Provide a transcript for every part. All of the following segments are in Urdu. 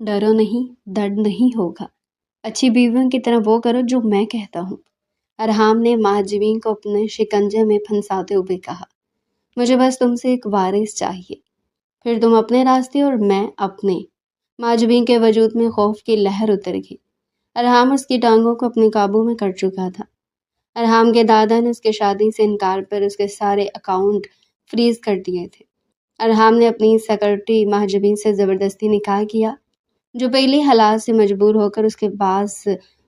ڈرو نہیں، درد نہیں ہوگا، اچھی بیویوں کی طرح وہ کرو جو میں کہتا ہوں۔ ارحام نے مہاجبین کو اپنے شکنجے میں پھنساتے ہوئے کہا، مجھے بس تم سے ایک وارث چاہیے، پھر تم اپنے راستے اور میں اپنے۔ مہاجبین کے وجود میں خوف کی لہر اتر گئی۔ ارحام اس کی ٹانگوں کو اپنے قابو میں کر چکا تھا۔ ارحام کے دادا نے اس کے شادی سے انکار پر اس کے سارے اکاؤنٹ فریز کر دیے تھے۔ ارحام نے اپنی سیکرٹری مہاجبین سے زبردستی نکاح کیا، جو پہلی حالات سے مجبور ہو کر اس کے پاس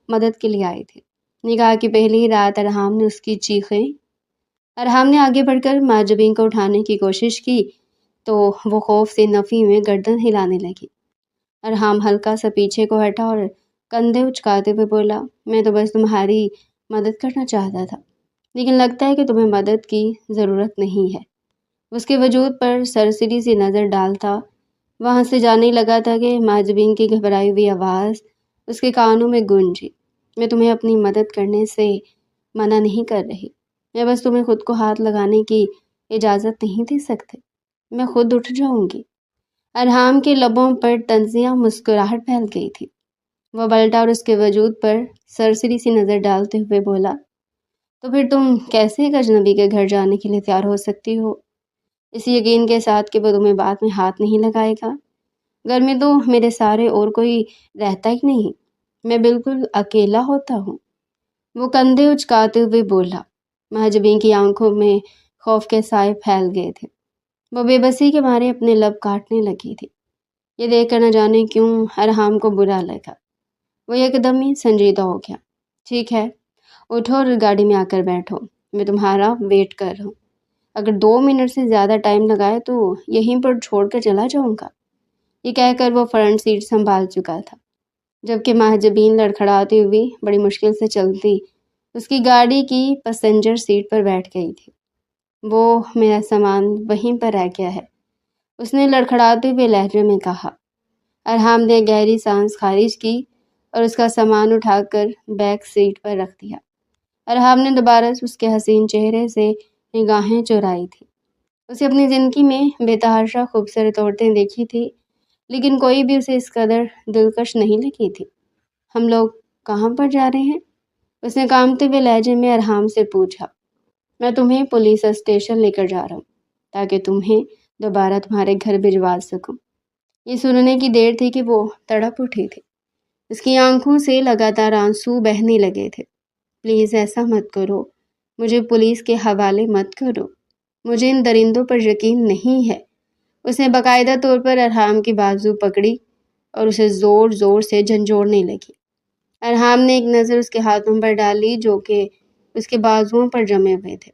مدد کے لیے آئے تھے۔ نکاح کی پہلی رات ارحام نے اس کی چیخیں، ارحام نے آگے بڑھ کر مہاجبین کو اٹھانے کی کوشش کی تو وہ خوف سے نفی میں گردن ہلانے لگی۔ ارحام ہلکا سا پیچھے کو ہٹا اور کندھے اچکاتے ہوئے بولا، میں تو بس تمہاری مدد کرنا چاہتا تھا، لیکن لگتا ہے کہ تمہیں مدد کی ضرورت نہیں ہے۔ اس کے وجود پر سرسری سی نظر ڈالتا وہاں سے جانے لگا تھا کہ مہاجبین کی گھبرائی ہوئی آواز اس کے کانوں میں گونجی، میں تمہیں اپنی مدد کرنے سے منع نہیں کر رہی، میں بس تمہیں خود کو ہاتھ لگانے کی اجازت نہیں دے سکتے، میں خود اٹھ جاؤں گی۔ ارحام کے لبوں پر طنزیہ مسکراہٹ پھیل گئی تھی۔ وہ پلٹا اور اس کے وجود پر سرسری سی نظر ڈالتے ہوئے بولا، تو پھر تم کیسے ایک اجنبی کے گھر جانے کے لیے تیار ہو سکتی ہو، اس یقین کے ساتھ کہ وہ تمہیں بعد میں ہاتھ نہیں لگائے گا؟ گھر میں تو میرے سارے اور کوئی رہتا ہی نہیں، میں بالکل اکیلا ہوتا ہوں۔ وہ کندھے اچکاتے ہوئے بولا۔ مہاجبین کی آنکھوں میں خوف کے سائے پھیل گئے تھے۔ وہ بے بسی کے مارے اپنے لب کاٹنے لگی تھی۔ یہ دیکھ کر نہ جانے کیوں ارحام کو برا لگا۔ وہ ایک دم ہی سنجیدہ ہو گیا۔ ٹھیک ہے، اٹھو اور گاڑی میں آ کر بیٹھو، میں تمہارا ویٹ کر رہا ہوں۔ اگر 2 منٹ سے زیادہ ٹائم لگائے تو یہیں پر چھوڑ کر چلا جاؤں گا۔ یہ کہہ کر وہ فرنٹ سیٹ سنبھال چکا تھا، جبکہ مہاجبین لڑکھڑاتی ہوئی بڑی مشکل سے چلتی اس کی گاڑی کی پیسنجر سیٹ پر بیٹھ گئی تھی۔ وہ میرا سامان وہیں پر رہ گیا ہے، اس نے لڑکھڑاتے ہوئے لہجے میں کہا۔ ارحام نے گہری سانس خارج کی اور اس کا سامان اٹھا کر بیک سیٹ پر رکھ دیا۔ ارحام نے دوبارہ اس کے حسین چہرے سے نگاہیں چرائی تھی۔ اسے اپنی زندگی میں بے تحاشا خوبصورت عورتیں دیکھی تھی، لیکن کوئی بھی اسے اس قدر دلکش نہیں لگی تھی۔ ہم لوگ کہاں پر جا رہے ہیں؟ اس نے کانپتے ہوئے لہجے میں ارحام سے پوچھا۔ میں تمہیں پولیس اسٹیشن لے کر جا رہا ہوں تاکہ تمہیں دوبارہ تمہارے گھر بھجوا سکوں۔ یہ سننے کی دیر تھی کہ وہ تڑپ اٹھی تھی۔ اس کی آنکھوں سے لگاتار آنسو بہنے لگے تھے۔ پلیز ایسا مت کرو، مجھے پولیس کے حوالے مت کرو، مجھے ان درندوں پر یقین نہیں ہے۔ اس نے باقاعدہ طور پر ارحام کی بازو پکڑی اور اسے زور زور سے جھنجھوڑنے لگی۔ ارحام نے ایک نظر اس کے ہاتھوں پر ڈالی جو کہ اس کے بازوؤں پر جمے ہوئے تھے،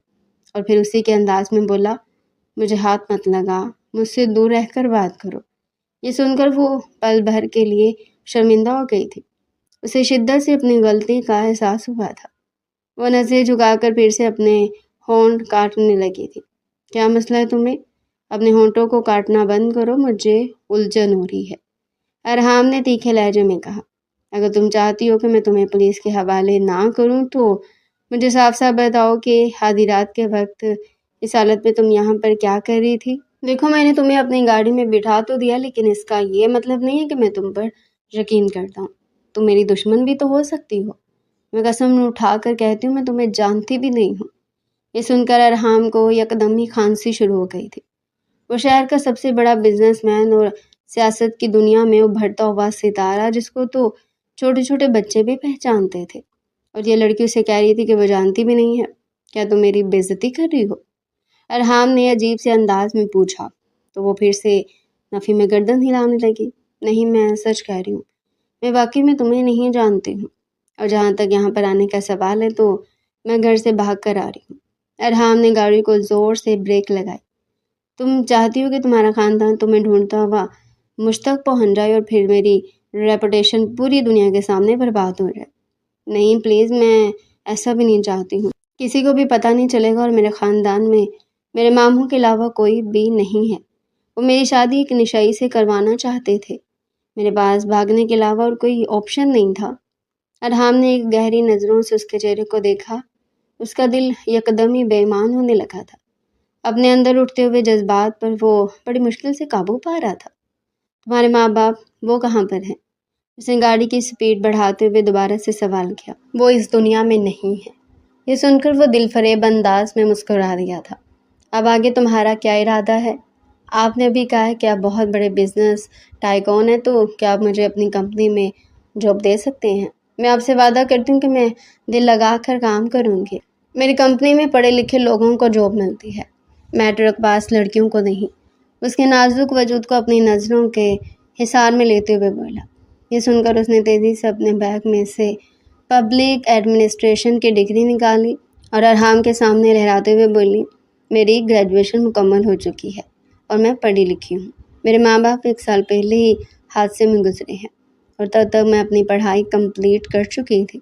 اور پھر اسی کے انداز میں بولا، مجھے ہاتھ مت لگا، مجھ سے دور رہ کر بات کرو۔ یہ سن کر وہ پل بھر کے لیے شرمندہ ہو گئی تھی۔ اسے شدت سے اپنی غلطی کا احساس ہوا تھا۔ وہ نظریں جھکا کر پھر سے اپنے ہونٹ کاٹنے لگی تھی۔ کیا مسئلہ ہے تمہیں؟ اپنے ہونٹوں کو کاٹنا بند کرو، مجھے الجھن ہو رہی ہے۔ ارحام نے تیکھے لہجے میں کہا، اگر تم چاہتی ہو کہ میں تمہیں پولیس کے حوالے نہ کروں تو مجھے صاف صاف بتاؤ کہ آدھی رات کے وقت اس حالت میں تم یہاں پر کیا کر رہی تھی؟ دیکھو، میں نے تمہیں اپنی گاڑی میں بٹھا تو دیا، لیکن اس کا یہ مطلب نہیں ہے کہ میں تم پر یقین کرتا ہوں۔ تم میری دشمن بھی تو ہو سکتی ہو۔ میں قسم اٹھا کر کہتی ہوں، میں تمہیں جانتی بھی نہیں ہوں۔ یہ سن کر ارحام کو یکدم ہی کھانسی شروع ہو گئی تھی۔ وہ شہر کا سب سے بڑا بزنس مین اور سیاست کی دنیا میں ابھرتا ہوا ستارہ، جس کو تو چھوٹے چھوٹے بچے بھی پہچانتے تھے، اور یہ لڑکی اسے کہہ رہی تھی کہ وہ جانتی بھی نہیں ہے۔ کیا تم میری بے عزتی کر رہی ہو؟ ارحام نے عجیب سے انداز میں پوچھا تو وہ پھر سے نفی میں گردن ہلانے لگی۔ نہیں، میں سچ کہہ رہی ہوں، میں واقعی میں تمہیں نہیں جانتی ہوں، اور جہاں تک یہاں پر آنے کا سوال ہے تو میں گھر سے بھاگ کر آ رہی ہوں۔ ارحام نے گاڑی کو زور سے بریک لگائی۔ تم چاہتی ہو کہ تمہارا خاندان تمہیں ڈھونڈتا ہوا مجھ تک پہنچ جائے اور پھر میری ریپوٹیشن پوری دنیا کے سامنے برباد ہو جائے۔ نہیں پلیز، میں ایسا بھی نہیں چاہتی ہوں۔ کسی کو بھی پتہ نہیں چلے گا، اور میرے خاندان میں میرے ماموں کے علاوہ کوئی بھی نہیں ہے۔ وہ میری شادی ایک نشئی سے کروانا چاہتے تھے۔ میرے پاس بھاگنے کے علاوہ اور کوئی آپشن نہیں تھا۔ ارحام نے ایک گہری نظروں سے اس کے چہرے کو دیکھا۔ اس کا دل یکدم ہی بے ایمان ہونے لگا تھا۔ اپنے اندر اٹھتے ہوئے جذبات پر وہ بڑی مشکل سے قابو پا رہا تھا۔ تمہارے ماں باپ وہ کہاں پر ہیں؟ اس نے گاڑی کی سپیڈ بڑھاتے ہوئے دوبارہ سے سوال کیا۔ وہ اس دنیا میں نہیں ہے۔ یہ سن کر وہ دل فریب انداز میں مسکرا دیا تھا۔ اب آگے تمہارا کیا ارادہ ہے؟ آپ نے ابھی کہا ہے کہ آپ بہت بڑے بزنس ٹائکون ہیں، تو کیا آپ مجھے اپنی کمپنی میں جاب دے سکتے ہیں؟ میں آپ سے وعدہ کرتی ہوں کہ میں دل لگا کر کام کروں گی۔ میری کمپنی میں پڑھے لکھے لوگوں کو جاب ملتی ہے، میٹرک پاس لڑکیوں کو نہیں۔ اس کے نازک وجود کو اپنی نظروں کے حصار میں لیتے ہوئے بولا۔ یہ سن کر اس نے تیزی سے اپنے بیگ میں سے پبلک ایڈمنسٹریشن کی ڈگری نکالی اور ارحام کے سامنے لہراتے ہوئے بولی، میری گریجویشن مکمل ہو چکی ہے اور میں پڑھی لکھی ہوں۔ میرے ماں باپ 1 سال پہلے ہی حادثے میں گزرے ہیں اور تب تک میں اپنی پڑھائی کمپلیٹ کر چکی تھی۔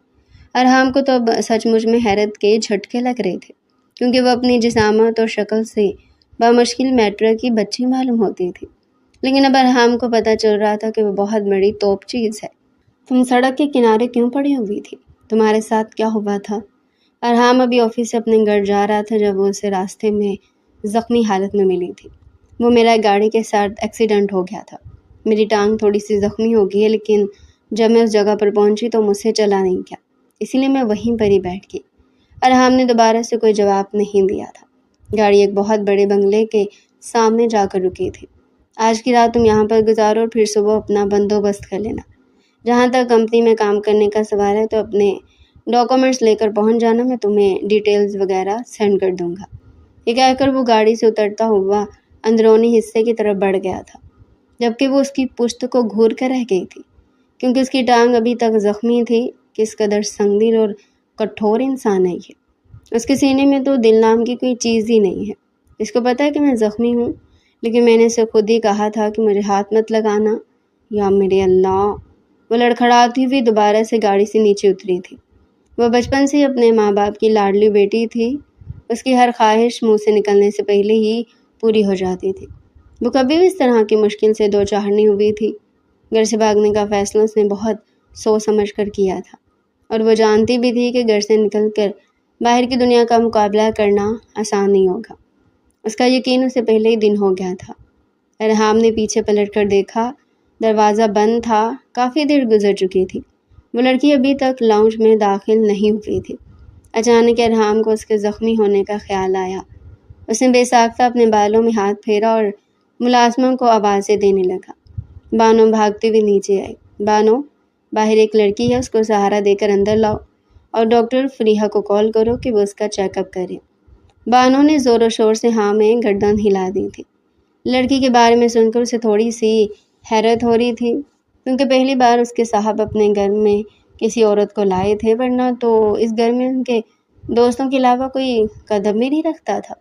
ارحام کو تو اب سچ مچ میں حیرت کے جھٹکے لگ رہے تھے، کیونکہ وہ اپنی جسامت اور شکل سے بامشکل میٹرک کی بچی معلوم ہوتی تھی، لیکن اب ارحام کو پتہ چل رہا تھا کہ وہ بہت بڑی توپ چیز ہے۔ تم سڑک کے کنارے کیوں پڑی ہوئی تھی؟ تمہارے ساتھ کیا ہوا تھا؟ ارحام ابھی آفس سے اپنے گھر جا رہا تھا جب وہ اسے راستے میں زخمی حالت میں ملی تھی۔ وہ میرا گاڑی کے ساتھ ایکسیڈنٹ ہو گیا تھا۔ میری ٹانگ تھوڑی سی زخمی ہو گئی ہے، لیکن جب میں اس جگہ پر پہنچی تو مجھ سے چلا نہیں گیا، اسی لیے میں وہیں پر ہی بیٹھ گئی۔ ارحام نے دوبارہ سے کوئی جواب نہیں دیا تھا۔ گاڑی ایک بہت بڑے بنگلے کے سامنے جا کر رکی تھی۔ آج کی رات تم یہاں پر گزارو اور پھر صبح اپنا بندوبست کر لینا۔ جہاں تک کمپنی میں کام کرنے کا سوال ہے تو اپنے ڈاکومنٹس لے کر پہنچ جانا، میں تمہیں ڈیٹیلز وغیرہ سینڈ کر دوں گا۔ یہ کہہ کر وہ گاڑی سے اترتا ہوا اندرونی حصے کی طرف بڑھ گیا تھا، جبکہ وہ اس کی پشت کو گھور کر رہ گئی تھی، کیونکہ اس کی ٹانگ ابھی تک زخمی تھی۔ کس قدر سنگ دل اور کٹھور انسان ہے یہ۔ اس کے سینے میں تو دل نام کی کوئی چیز ہی نہیں ہے۔ اس کو پتہ ہے کہ میں زخمی ہوں، لیکن میں نے اسے خود ہی کہا تھا کہ مجھے ہاتھ مت لگانا۔ یا میرے اللہ! وہ لڑکھڑاتی ہوئی دوبارہ سے گاڑی سے نیچے اتری تھی۔ وہ بچپن سے ہی اپنے ماں باپ کی لاڈلی بیٹی تھی۔ اس کی ہر خواہش منہ سے نکلنے سے پہلے ہی پوری ہو جاتی تھی۔ وہ کبھی بھی اس طرح کی مشکل سے دوچار نہیں ہوئی تھی۔ گھر سے بھاگنے کا فیصلہ اس نے بہت سوچ سمجھ کر کیا تھا، اور وہ جانتی بھی تھی کہ گھر سے نکل کر باہر کی دنیا کا مقابلہ کرنا آسان نہیں ہوگا۔ اس کا یقین اسے پہلے ہی دن ہو گیا تھا۔ ارحام نے پیچھے پلٹ کر دیکھا، دروازہ بند تھا۔ کافی دیر گزر چکی تھی۔ وہ لڑکی ابھی تک لاؤنج میں داخل نہیں ہوئی تھی۔ اچانک ارحام کو اس کے زخمی ہونے کا خیال آیا۔ اس نے بے ساختہ اپنے بالوں میں ہاتھ پھیرا اور ملازموں کو آوازیں دینے لگا۔ بانو بھاگتے ہوئے نیچے آئی۔ بانو، باہر ایک لڑکی ہے، اس کو سہارا دے کر اندر لاؤ اور ڈاکٹر فریحہ کو کال کرو کہ وہ اس کا چیک اپ کرے۔ بانو نے زور و شور سے ہاں میں گردن ہلا دی تھی۔ لڑکی کے بارے میں سن کر اسے تھوڑی سی حیرت ہو رہی تھی، کیونکہ پہلی بار اس کے صاحب اپنے گھر میں کسی عورت کو لائے تھے، ورنہ تو اس گھر میں ان کے دوستوں کے علاوہ کوئی قدم بھی نہیں رکھتا تھا۔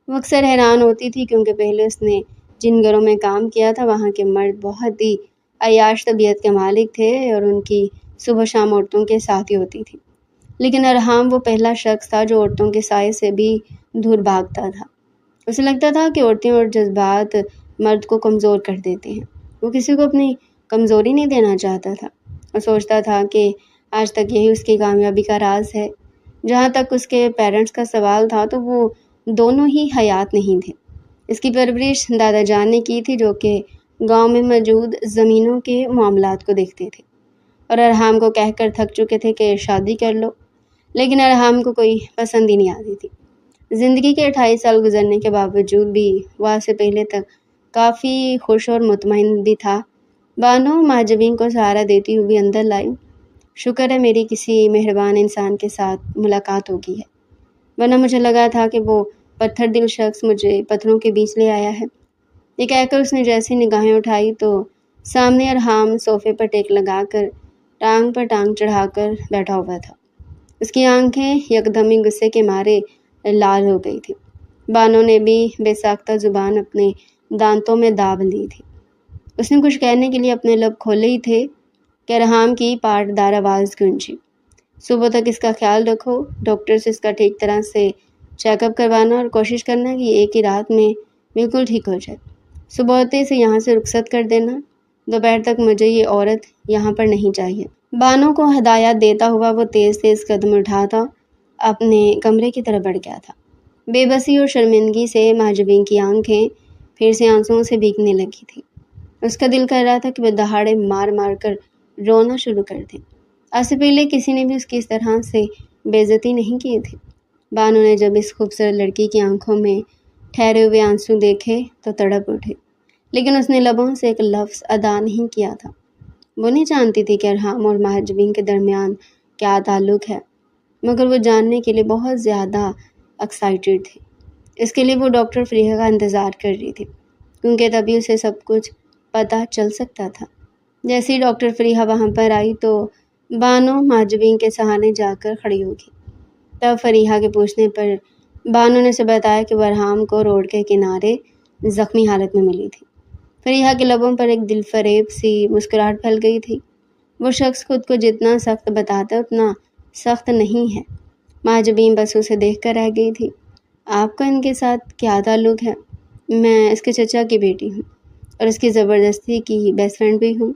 وہ اکثر حیران ہوتی تھی، کیونکہ پہلے اس نے جن گھروں میں کام کیا تھا وہاں کے مرد بہت ہی عیاش طبیعت کے مالک تھے اور ان کی صبح شام عورتوں کے ساتھ ہی ہوتی تھی، لیکن ارحام وہ پہلا شخص تھا جو عورتوں کے سائے سے بھی دور بھاگتا تھا۔ اسے لگتا تھا کہ عورتیں اور جذبات مرد کو کمزور کر دیتے ہیں۔ وہ کسی کو اپنی کمزوری نہیں دینا چاہتا تھا اور سوچتا تھا کہ آج تک یہی اس کی کامیابی کا راز ہے۔ جہاں تک اس کے پیرنٹس کا سوال تھا تو وہ دونوں ہی حیات نہیں تھے۔ اس کی پرورش دادا جان نے کی تھی، جو کہ گاؤں میں موجود زمینوں کے معاملات کو دیکھتے تھے اور ارحام کو کہہ کر تھک چکے تھے کہ شادی کر لو، لیکن ارحام کو کوئی پسند ہی نہیں آتی تھی۔ زندگی کے 28 سال گزرنے کے باوجود بھی وہ آج سے پہلے تک کافی خوش اور مطمئن بھی تھا۔ بانو مہاجبین کو سہارا دیتی ہوئی اندر لائی۔ شکر ہے میری کسی مہربان انسان کے ساتھ ملاقات ہوگی ہے، ورنہ مجھے لگا تھا کہ وہ پتھر دل شخص مجھے پتھروں کے بیچ لے آیا ہے۔ یہ کہہ کر اس نے جیسی نگاہیں اٹھائی تو سامنے ارحام صوفے پر ٹیک لگا کر ٹانگ پر ٹانگ چڑھا کر بیٹھا ہوا تھا۔ اس کی آنکھیں یکدم ہی غصے کے مارے لال ہو گئی تھی۔ بانو نے بھی بے ساختہ زبان اپنے دانتوں میں داب لی تھی۔ اس نے کچھ کہنے کے لیے اپنے لب کھولے ہی تھے کہ ارحام کی پاٹدار آواز گونجی۔ صبح تک اس کا خیال رکھو، ڈاکٹر سے اس کا ٹھیک طرح سے چیک اپ کروانا اور کوشش کرنا کہ ایک ہی رات میں بالکل ٹھیک ہو جائے۔ صبح ہوتے سے یہاں سے رخصت کر دینا، دوپہر تک مجھے یہ عورت یہاں پر نہیں چاہیے۔ بانو کو ہدایات دیتا ہوا وہ تیز تیز قدم اٹھاتا اپنے کمرے کی طرف بڑھ گیا تھا۔ بے بسی اور شرمندگی سے مہاجبین کی آنکھیں پھر سے آنسوؤں سے بھیگنے لگی تھی۔ اس کا دل کر رہا تھا کہ وہ دہاڑے مار مار کر رونا شروع کر دیں۔ آج سے پہلے کسی نے بھی اس کی اس طرح سے بے عزتی نہیں کی تھی۔ بانو نے جب اس خوبصورت لڑکی کی آنکھوں میں ٹھہرے ہوئے آنسو دیکھے تو تڑپ اٹھے، لیکن اس نے لبوں سے ایک لفظ ادا نہیں کیا تھا۔ وہ نہیں جانتی تھی کہ ارحام اور مہاجبین کے درمیان کیا تعلق ہے، مگر وہ جاننے کے لیے بہت زیادہ ایکسائٹیڈ تھی۔ اس کے لیے وہ ڈاکٹر فریحہ کا انتظار کر رہی تھی، کیونکہ تبھی اسے سب کچھ پتہ چل سکتا تھا۔ جیسے ہی ڈاکٹر فریحہ وہاں پر آئی تو بانو مہاجبین کے سہانے جا کر کھڑی ہوگی۔ تب فریحہ کے پوچھنے پر بانو نے اسے بتایا کہ وہ ارحام کو روڈ کے کنارے زخمی حالت میں ملی تھی۔ فریحہ کے لبوں پر ایک دل فریب سی مسکراہٹ پھیل گئی تھی۔ وہ شخص خود کو جتنا سخت بتاتا ہے اتنا سخت نہیں ہے۔ مہاجبین بس اسے دیکھ کر رہ گئی تھی۔ آپ کا ان کے ساتھ کیا تعلق ہے؟ میں اس کے چچا کی بیٹی ہوں اور اس کی زبردستی کی بیسٹ فرینڈ بھی ہوں۔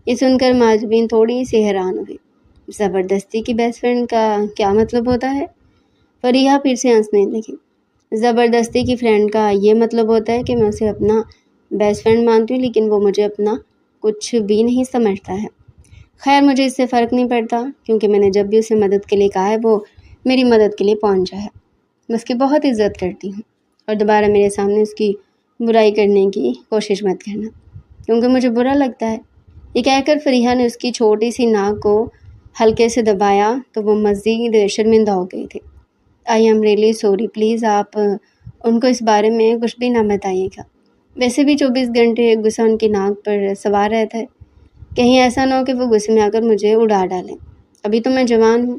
یہ سن کر مہاجبین تھوڑی سی حیران ہوئی۔ زبردستی کی بیسٹ فرینڈ کا کیا مطلب ہوتا ہے؟ فریحہ پھر سے ہنسنے لگی۔ زبردستی کی فرینڈ کا یہ مطلب ہوتا ہے کہ میں اسے اپنا بیسٹ فرینڈ مانتی ہوں، لیکن وہ مجھے اپنا کچھ بھی نہیں سمجھتا ہے۔ خیر مجھے اس سے فرق نہیں پڑتا، کیونکہ میں نے جب بھی اسے مدد کے لیے کہا ہے وہ میری مدد کے لیے پہنچا ہے۔ میں اس کی بہت عزت کرتی ہوں، اور دوبارہ میرے سامنے اس کی برائی کرنے کی کوشش مت کرنا، کیونکہ مجھے برا لگتا ہے۔ یہ کہہ کر فریحہ نے اس کی چھوٹی سی ناک کو ہلکے سے دبایا تو وہ مزید شرمندہ ہو گئی تھی۔ I am really sorry, please آپ ان کو اس بارے میں کچھ بھی نہ بتائیے گا۔ ویسے بھی 24 گھنٹے غصہ ان کی ناک پر سوار رہتا ہے، کہیں ایسا نہ ہو کہ وہ غصے میں آ کر مجھے اڑا ڈالیں۔ ابھی تو میں جوان ہوں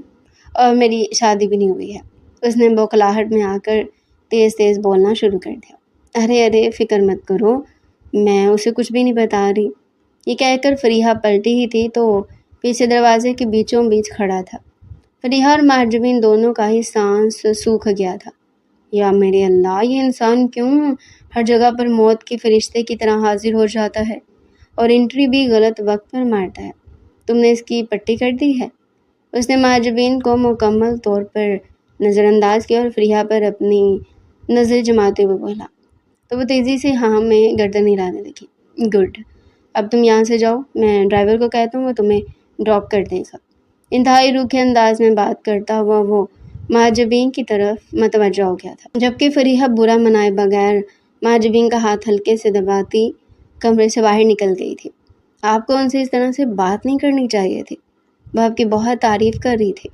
اور میری شادی بھی نہیں ہوئی ہے۔ اس نے بوکھلاہٹ میں آ کر تیز تیز بولنا شروع کر دیا۔ ارے فکر مت کرو، میں اسے کچھ بھی نہیں بتا رہی۔ یہ کہہ کر فریحہ پلٹی ہی تھی تو پیچھے دروازے کے بیچوں بیچ کھڑا تھا۔ فریحہ اور مہاجبین دونوں کا ہی سانس سوکھ گیا تھا۔ یا میرے اللہ، یہ انسان کیوں ہر جگہ پر موت کے فرشتے کی طرح حاضر ہو جاتا ہے اور انٹری بھی غلط وقت پر مارتا ہے؟ تم نے اس کی پٹی کر دی ہے؟ اس نے مہاجبین کو مکمل طور پر نظر انداز کیا اور فریحہ پر اپنی نظر جماتے ہوئے بولا، تو وہ تیزی سے ہاں میں گردن ہلانے لگی۔ گڈ، اب تم یہاں سے جاؤ، میں ڈرائیور کو کہتا ہوں وہ تمہیں ڈراپ کر دے گا۔ انتہائی روکھے انداز میں بات کرتا ہوا وہ مہاجبین کی طرف متوجہ ہو گیا تھا، جبکہ فریحہ برا منائے بغیر مہاجبین کا ہاتھ ہلکے سے دباتی کمرے سے باہر نکل گئی تھی۔ آپ کو ان سے اس طرح سے بات نہیں کرنی چاہیے تھی، وہ آپ کی بہت تعریف کر رہی تھی۔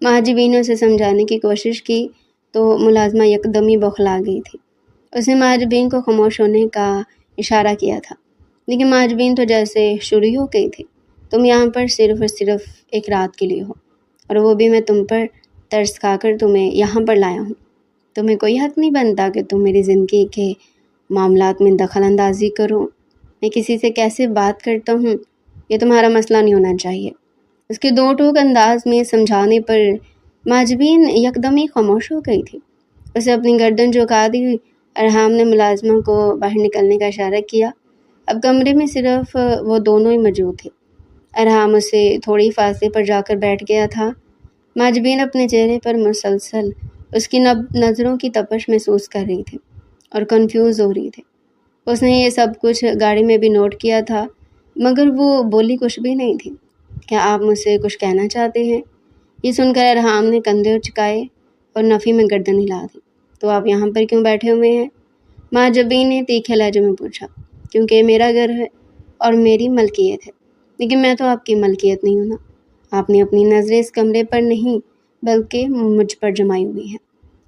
مہاجبین نے اسے سمجھانے کی کوشش کی تو ملازمہ یکدم ہی بوکھلا گئی تھی۔ اس نے مہاجبین کو خاموش ہونے کا اشارہ کیا تھا، لیکن مہاجبین تو جیسے شروع ہو گئی تھی۔ تم یہاں پر صرف اور صرف ایک رات کے لیے ہو، اور وہ بھی میں تم پر ترس کھا کر تمہیں یہاں پر لایا ہوں۔ تمہیں کوئی حق نہیں بنتا کہ تم میری زندگی کے معاملات میں دخل اندازی کرو۔ میں کسی سے کیسے بات کرتا ہوں یہ تمہارا مسئلہ نہیں ہونا چاہیے۔ اس کے دو ٹوک انداز میں سمجھانے پر مہاجبین یکدم ہی خاموش ہو گئی تھی۔ اسے اپنی گردن جھکا دی۔ ارحام نے ملازمہ کو باہر نکلنے کا اشارہ کیا۔ اب کمرے میں صرف وہ دونوں ہی موجود تھے۔ ارحام اسے تھوڑی فاصلے پر جا کر بیٹھ گیا تھا۔ مہاجبین اپنے چہرے پر مسلسل اس کی نظروں کی تپش محسوس کر رہی تھی اور کنفیوز ہو رہی تھی۔ اس نے یہ سب کچھ گاڑی میں بھی نوٹ کیا تھا، مگر وہ بولی کچھ بھی نہیں تھی۔ کیا آپ مجھ سے کچھ کہنا چاہتے ہیں؟ یہ سن کر ارحام نے کندھے اچکائے اور نفی میں گردن ہلا دی۔ تو آپ یہاں پر کیوں بیٹھے ہوئے ہیں؟ مہاجبین نے تیکھے لہجے میں پوچھا۔ کیونکہ یہ میرا گھر ہے اور میری ملکیت ہے، لیکن میں تو آپ کی ملکیت نہیں ہوں نا۔ آپ نے اپنی نظریں اس کمرے پر نہیں بلکہ مجھ پر جمائی ہوئی ہیں۔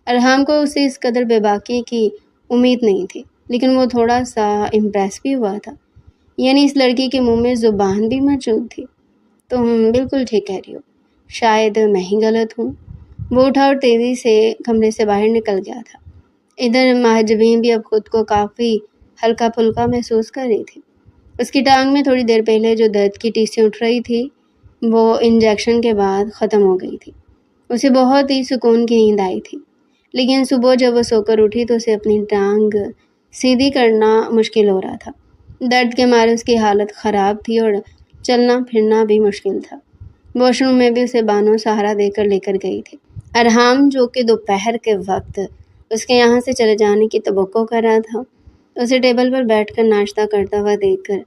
ارحام کو اسے اس قدر بے باکی کی امید نہیں تھی، لیکن وہ تھوڑا سا امپریس بھی ہوا تھا۔ یعنی اس لڑکی کے منہ میں زبان بھی موجود تھی۔ تم بالکل ٹھیک کہہ رہی ہو، شاید میں ہی غلط ہوں۔ وہ اٹھا اور تیزی سے کمرے سے باہر نکل گیا تھا۔ ادھر مہاجبین بھی اب خود کو کافی ہلکا پھلکا محسوس کر رہی تھی۔ اس کی ٹانگ میں تھوڑی دیر پہلے جو درد کی ٹیسیں اٹھ رہی تھی وہ انجیکشن کے بعد ختم ہو گئی تھی۔ اسے بہت ہی سکون کی نیند آئی تھی، لیکن صبح جب وہ سو کر اٹھی تو اسے اپنی ٹانگ سیدھی کرنا مشکل ہو رہا تھا۔ درد کے مارے اس کی حالت خراب تھی اور چلنا پھرنا بھی مشکل تھا۔ واش روم میں بھی اسے بانو سہارا دے کر لے کر گئی تھی۔ ارحام جو کہ دوپہر کے وقت اس کے یہاں سے چلے جانے کی توقع کر رہا تھا، اسے ٹیبل پر بیٹھ کر ناشتہ کرتا ہوا دیکھ کر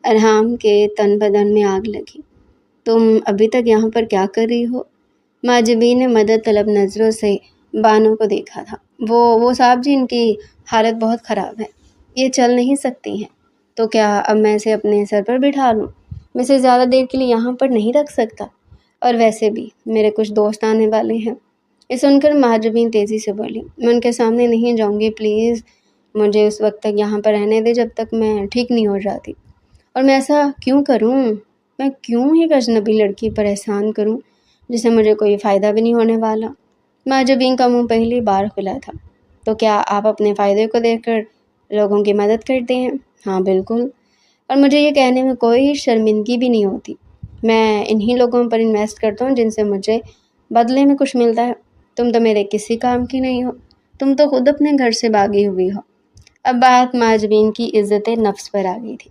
ارحام کے تن بدن میں آگ لگی۔ تم ابھی تک یہاں پر کیا کر رہی ہو؟ معجبین نے مدد طلب نظروں سے بانو کو دیکھا تھا۔ وہ صاحب جی، ان کی حالت بہت خراب ہے، یہ چل نہیں سکتی ہیں۔ تو کیا اب میں اسے اپنے سر پر بٹھا لوں؟ میں اسے زیادہ دیر کے لیے یہاں پر نہیں رکھ سکتا، اور ویسے بھی میرے کچھ دوست آنے والے ہیں۔ یہ سن کر معجبین تیزی سے بولی، میں ان کے سامنے نہیں جاؤں گی، پلیز مجھے اس وقت تک یہاں پر رہنے دے جب تک میں ٹھیک نہیں ہو جاتی۔ اور میں ایسا کیوں کروں؟ میں کیوں ایک اجنبی لڑکی پر احسان کروں جس سے مجھے کوئی فائدہ بھی نہیں ہونے والا؟ معجبین کا منہ پہلی بار کھلا تھا۔ تو کیا آپ اپنے فائدے کو دیکھ کر لوگوں کی مدد کرتے ہیں؟ ہاں بالکل، اور مجھے یہ کہنے میں کوئی شرمندگی بھی نہیں ہوتی۔ میں انہی لوگوں پر انویسٹ کرتا ہوں جن سے مجھے بدلے میں کچھ ملتا ہے۔ تم تو میرے کسی کام کی نہیں ہو، تم تو خود اپنے گھر سے بھاگی ہوئی ہو۔ اب بات معجبین کی عزت نفس پر آ گئی تھی۔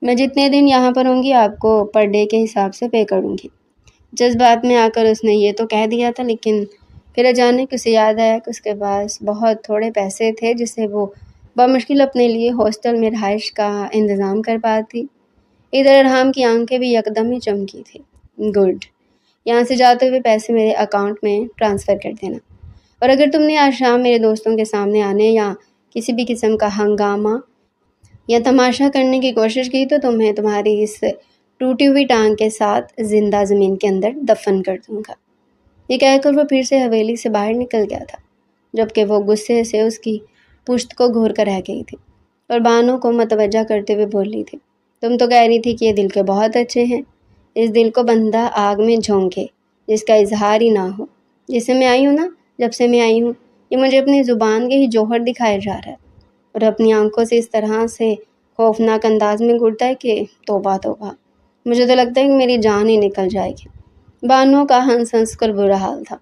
میں جتنے دن یہاں پر ہوں گی آپ کو پر ڈے کے حساب سے پے کروں گی۔ جذبات میں آ کر اس نے یہ تو کہہ دیا تھا، لیکن پھر اچانک اسے یاد آیا کہ اس کے پاس بہت تھوڑے پیسے تھے جس سے وہ بمشکل اپنے لیے ہاسٹل میں رہائش کا انتظام کر پاتی۔ ادھر ارحام کی آنکھیں بھی یکدم ہی چمکی تھی۔ گڈ، یہاں سے جاتے ہوئے پیسے میرے اکاؤنٹ میں ٹرانسفر کر دینا، اور اگر تم نے آج شام میرے دوستوں کے سامنے آنے یا کسی بھی قسم کا ہنگامہ یا تماشا کرنے کی کوشش کی تو تمہیں تمہاری اس ٹوٹی ہوئی ٹانگ کے ساتھ زندہ زمین کے اندر دفن کر دوں گا۔ یہ کہہ کر وہ پھر سے حویلی سے باہر نکل گیا تھا، جبکہ وہ غصے سے اس کی پشت کو گھور کر رہ گئی تھی اور بانو کو متوجہ کرتے ہوئے بولی تھی، تم تو کہہ رہی تھی کہ یہ دل کے بہت اچھے ہیں، اس دل کو بندہ آگ میں جھونکے جس کا اظہار ہی نہ ہو۔ جس سے میں آئی ہوں نا، جب سے میں آئی ہوں، یہ مجھے اپنی زبان کے ہی جوہر دکھایا جا رہا ہے، اور اپنی آنکھوں سے اس طرح سے خوفناک انداز میں گھورتا ہے کہ توبہ توبہ، مجھے تو لگتا ہے کہ میری جان ہی نکل جائے گی۔ بانو کا ہنس ہنس کر برا حال تھا۔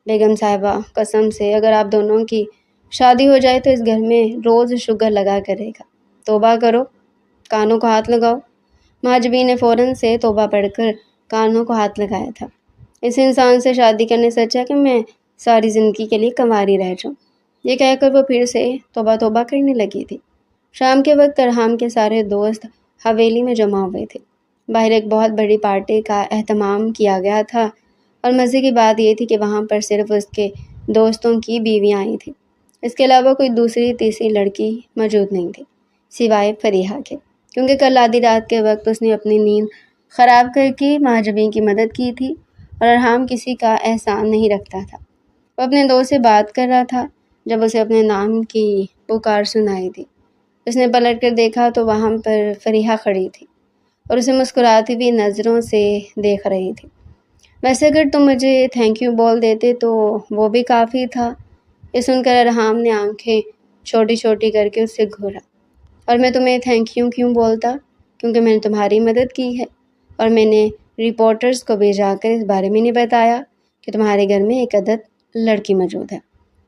بیگم صاحبہ، قسم سے اگر آپ دونوں کی شادی ہو جائے تو اس گھر میں روز شوگر لگا کرے گا۔ توبہ کرو، کانوں کو ہاتھ لگاؤ۔ معجبین نے فوراً سے توبہ پڑھ کر کانوں کو ہاتھ لگایا تھا۔ اس انسان سے شادی کرنے سے اچھا کہ میں ساری زندگی کے لیے کنواری رہ جاؤں۔ یہ کہہ کر وہ پھر سے توبہ توبہ کرنے لگی تھی۔ شام کے وقت ارحام کے سارے دوست حویلی میں جمع ہوئے تھے۔ باہر ایک بہت بڑی پارٹی کا اہتمام کیا گیا تھا، اور مزے کی بات یہ تھی کہ وہاں پر صرف اس کے دوستوں کی بیویاں آئی تھیں۔ اس کے علاوہ کوئی دوسری تیسری لڑکی موجود نہیں تھی سوائے فریحہ کے، کیونکہ کل آدھی رات کے وقت اس نے اپنی نیند خراب کر کے معجبین کی مدد کی تھی، اور ارحام کسی کا احسان نہیں رکھتا تھا۔ وہ اپنے دوست سے بات کر رہا تھا جب اسے اپنے نام کی پکار سنائی دی۔ اس نے پلٹ کر دیکھا تو وہاں پر فریحہ کھڑی تھی اور اسے مسکراتی ہوئی نظروں سے دیکھ رہی تھی۔ ویسے اگر تم مجھے تھینک یو بول دیتے تو وہ بھی کافی تھا۔ یہ سن کر ارحام نے آنکھیں چھوٹی چھوٹی کر کے اس سے گھورا۔ اور میں تمہیں تھینک یو کیوں بولتا؟ کیونکہ میں نے تمہاری مدد کی ہے، اور میں نے رپورٹرز کو بھیجا کر اس بارے میں نہیں بتایا کہ تمہارے گھر میں ایک عدد لڑکی موجود ہے۔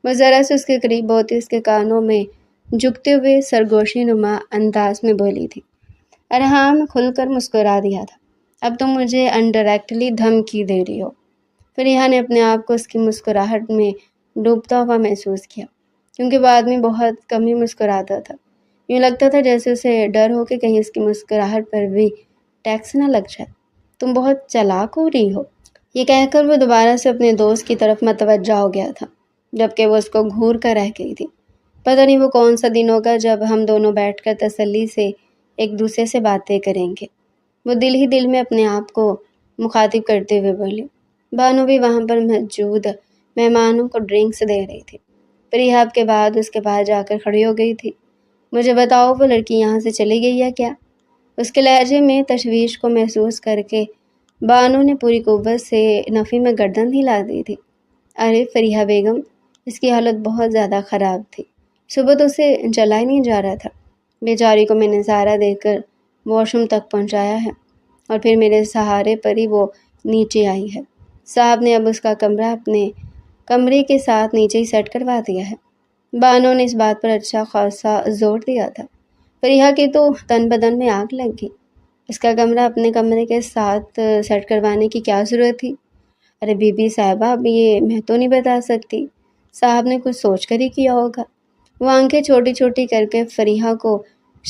وہ ذرا سے اس کے قریب ہوتی اس کے کانوں میں جھکتے ہوئے سرگوشی نما انداز میں بولی تھی۔ ارحام کھل کر مسکرا دیا تھا۔ اب تم مجھے انڈائریکٹلی دھمکی دے رہی ہو۔ فریحہ نے اپنے آپ کو اس کی مسکراہٹ میں ڈوبتا ہوا محسوس کیا، کیونکہ وہ آدمی بہت کم ہی مسکراتا تھا۔ یوں لگتا تھا جیسے اسے ڈر ہو کہ کہیں اس کی مسکراہٹ پر بھی ٹیکس نہ لگ جائے۔ تم بہت چالاک ہو رہی ہو۔ یہ کہہ کر وہ دوبارہ سے اپنے دوست کی طرف متوجہ ہو گیا تھا، جبکہ وہ اس کو گھور کر رہ گئی تھی۔ پتہ نہیں وہ کون سا دن ہوگا جب ہم دونوں بیٹھ کر تسلی سے ایک دوسرے سے باتیں کریں گے، وہ دل ہی دل میں اپنے آپ کو مخاطب کرتے ہوئے بولی۔ بانو بھی وہاں پر موجود مہمانوں کو ڈرنکس دے رہی تھی۔ فریحہ کے بعد اس کے پاس جا کر کھڑی ہو گئی تھی۔ مجھے بتاؤ، وہ لڑکی یہاں سے چلی گئی ہے کیا؟ اس کے لہجے میں تشویش کو محسوس کر کے بانو نے پوری قوت سے نفی میں گردن ہلا دی تھی۔ ارے فریحہ بیگم، اس کی حالت بہت زیادہ خراب تھی، صبح تو اسے چلا ہی نہیں جا رہا تھا۔ بیچاری کو میں نے سہارا دے کر واش روم تک پہنچایا ہے، اور پھر میرے سہارے پر ہی وہ نیچے آئی ہے۔ صاحب نے اب اس کا کمرہ اپنے کمرے کے ساتھ نیچے ہی سیٹ کروا دیا ہے۔ بانو نے اس بات پر اچھا خاصا زور دیا تھا۔ فریحہ کے تو تن بدن میں آگ لگ گئی۔ اس کا کمرہ اپنے کمرے کے ساتھ سیٹ کروانے کی کیا ضرورت تھی؟ ارے بی بی صاحبہ، اب یہ میں تو نہیں بتا سکتی، صاحب نے کچھ سوچ کر ہی کیا ہوگا۔ وہ آنکھیں چھوٹی چھوٹی کر کے فریحہ کو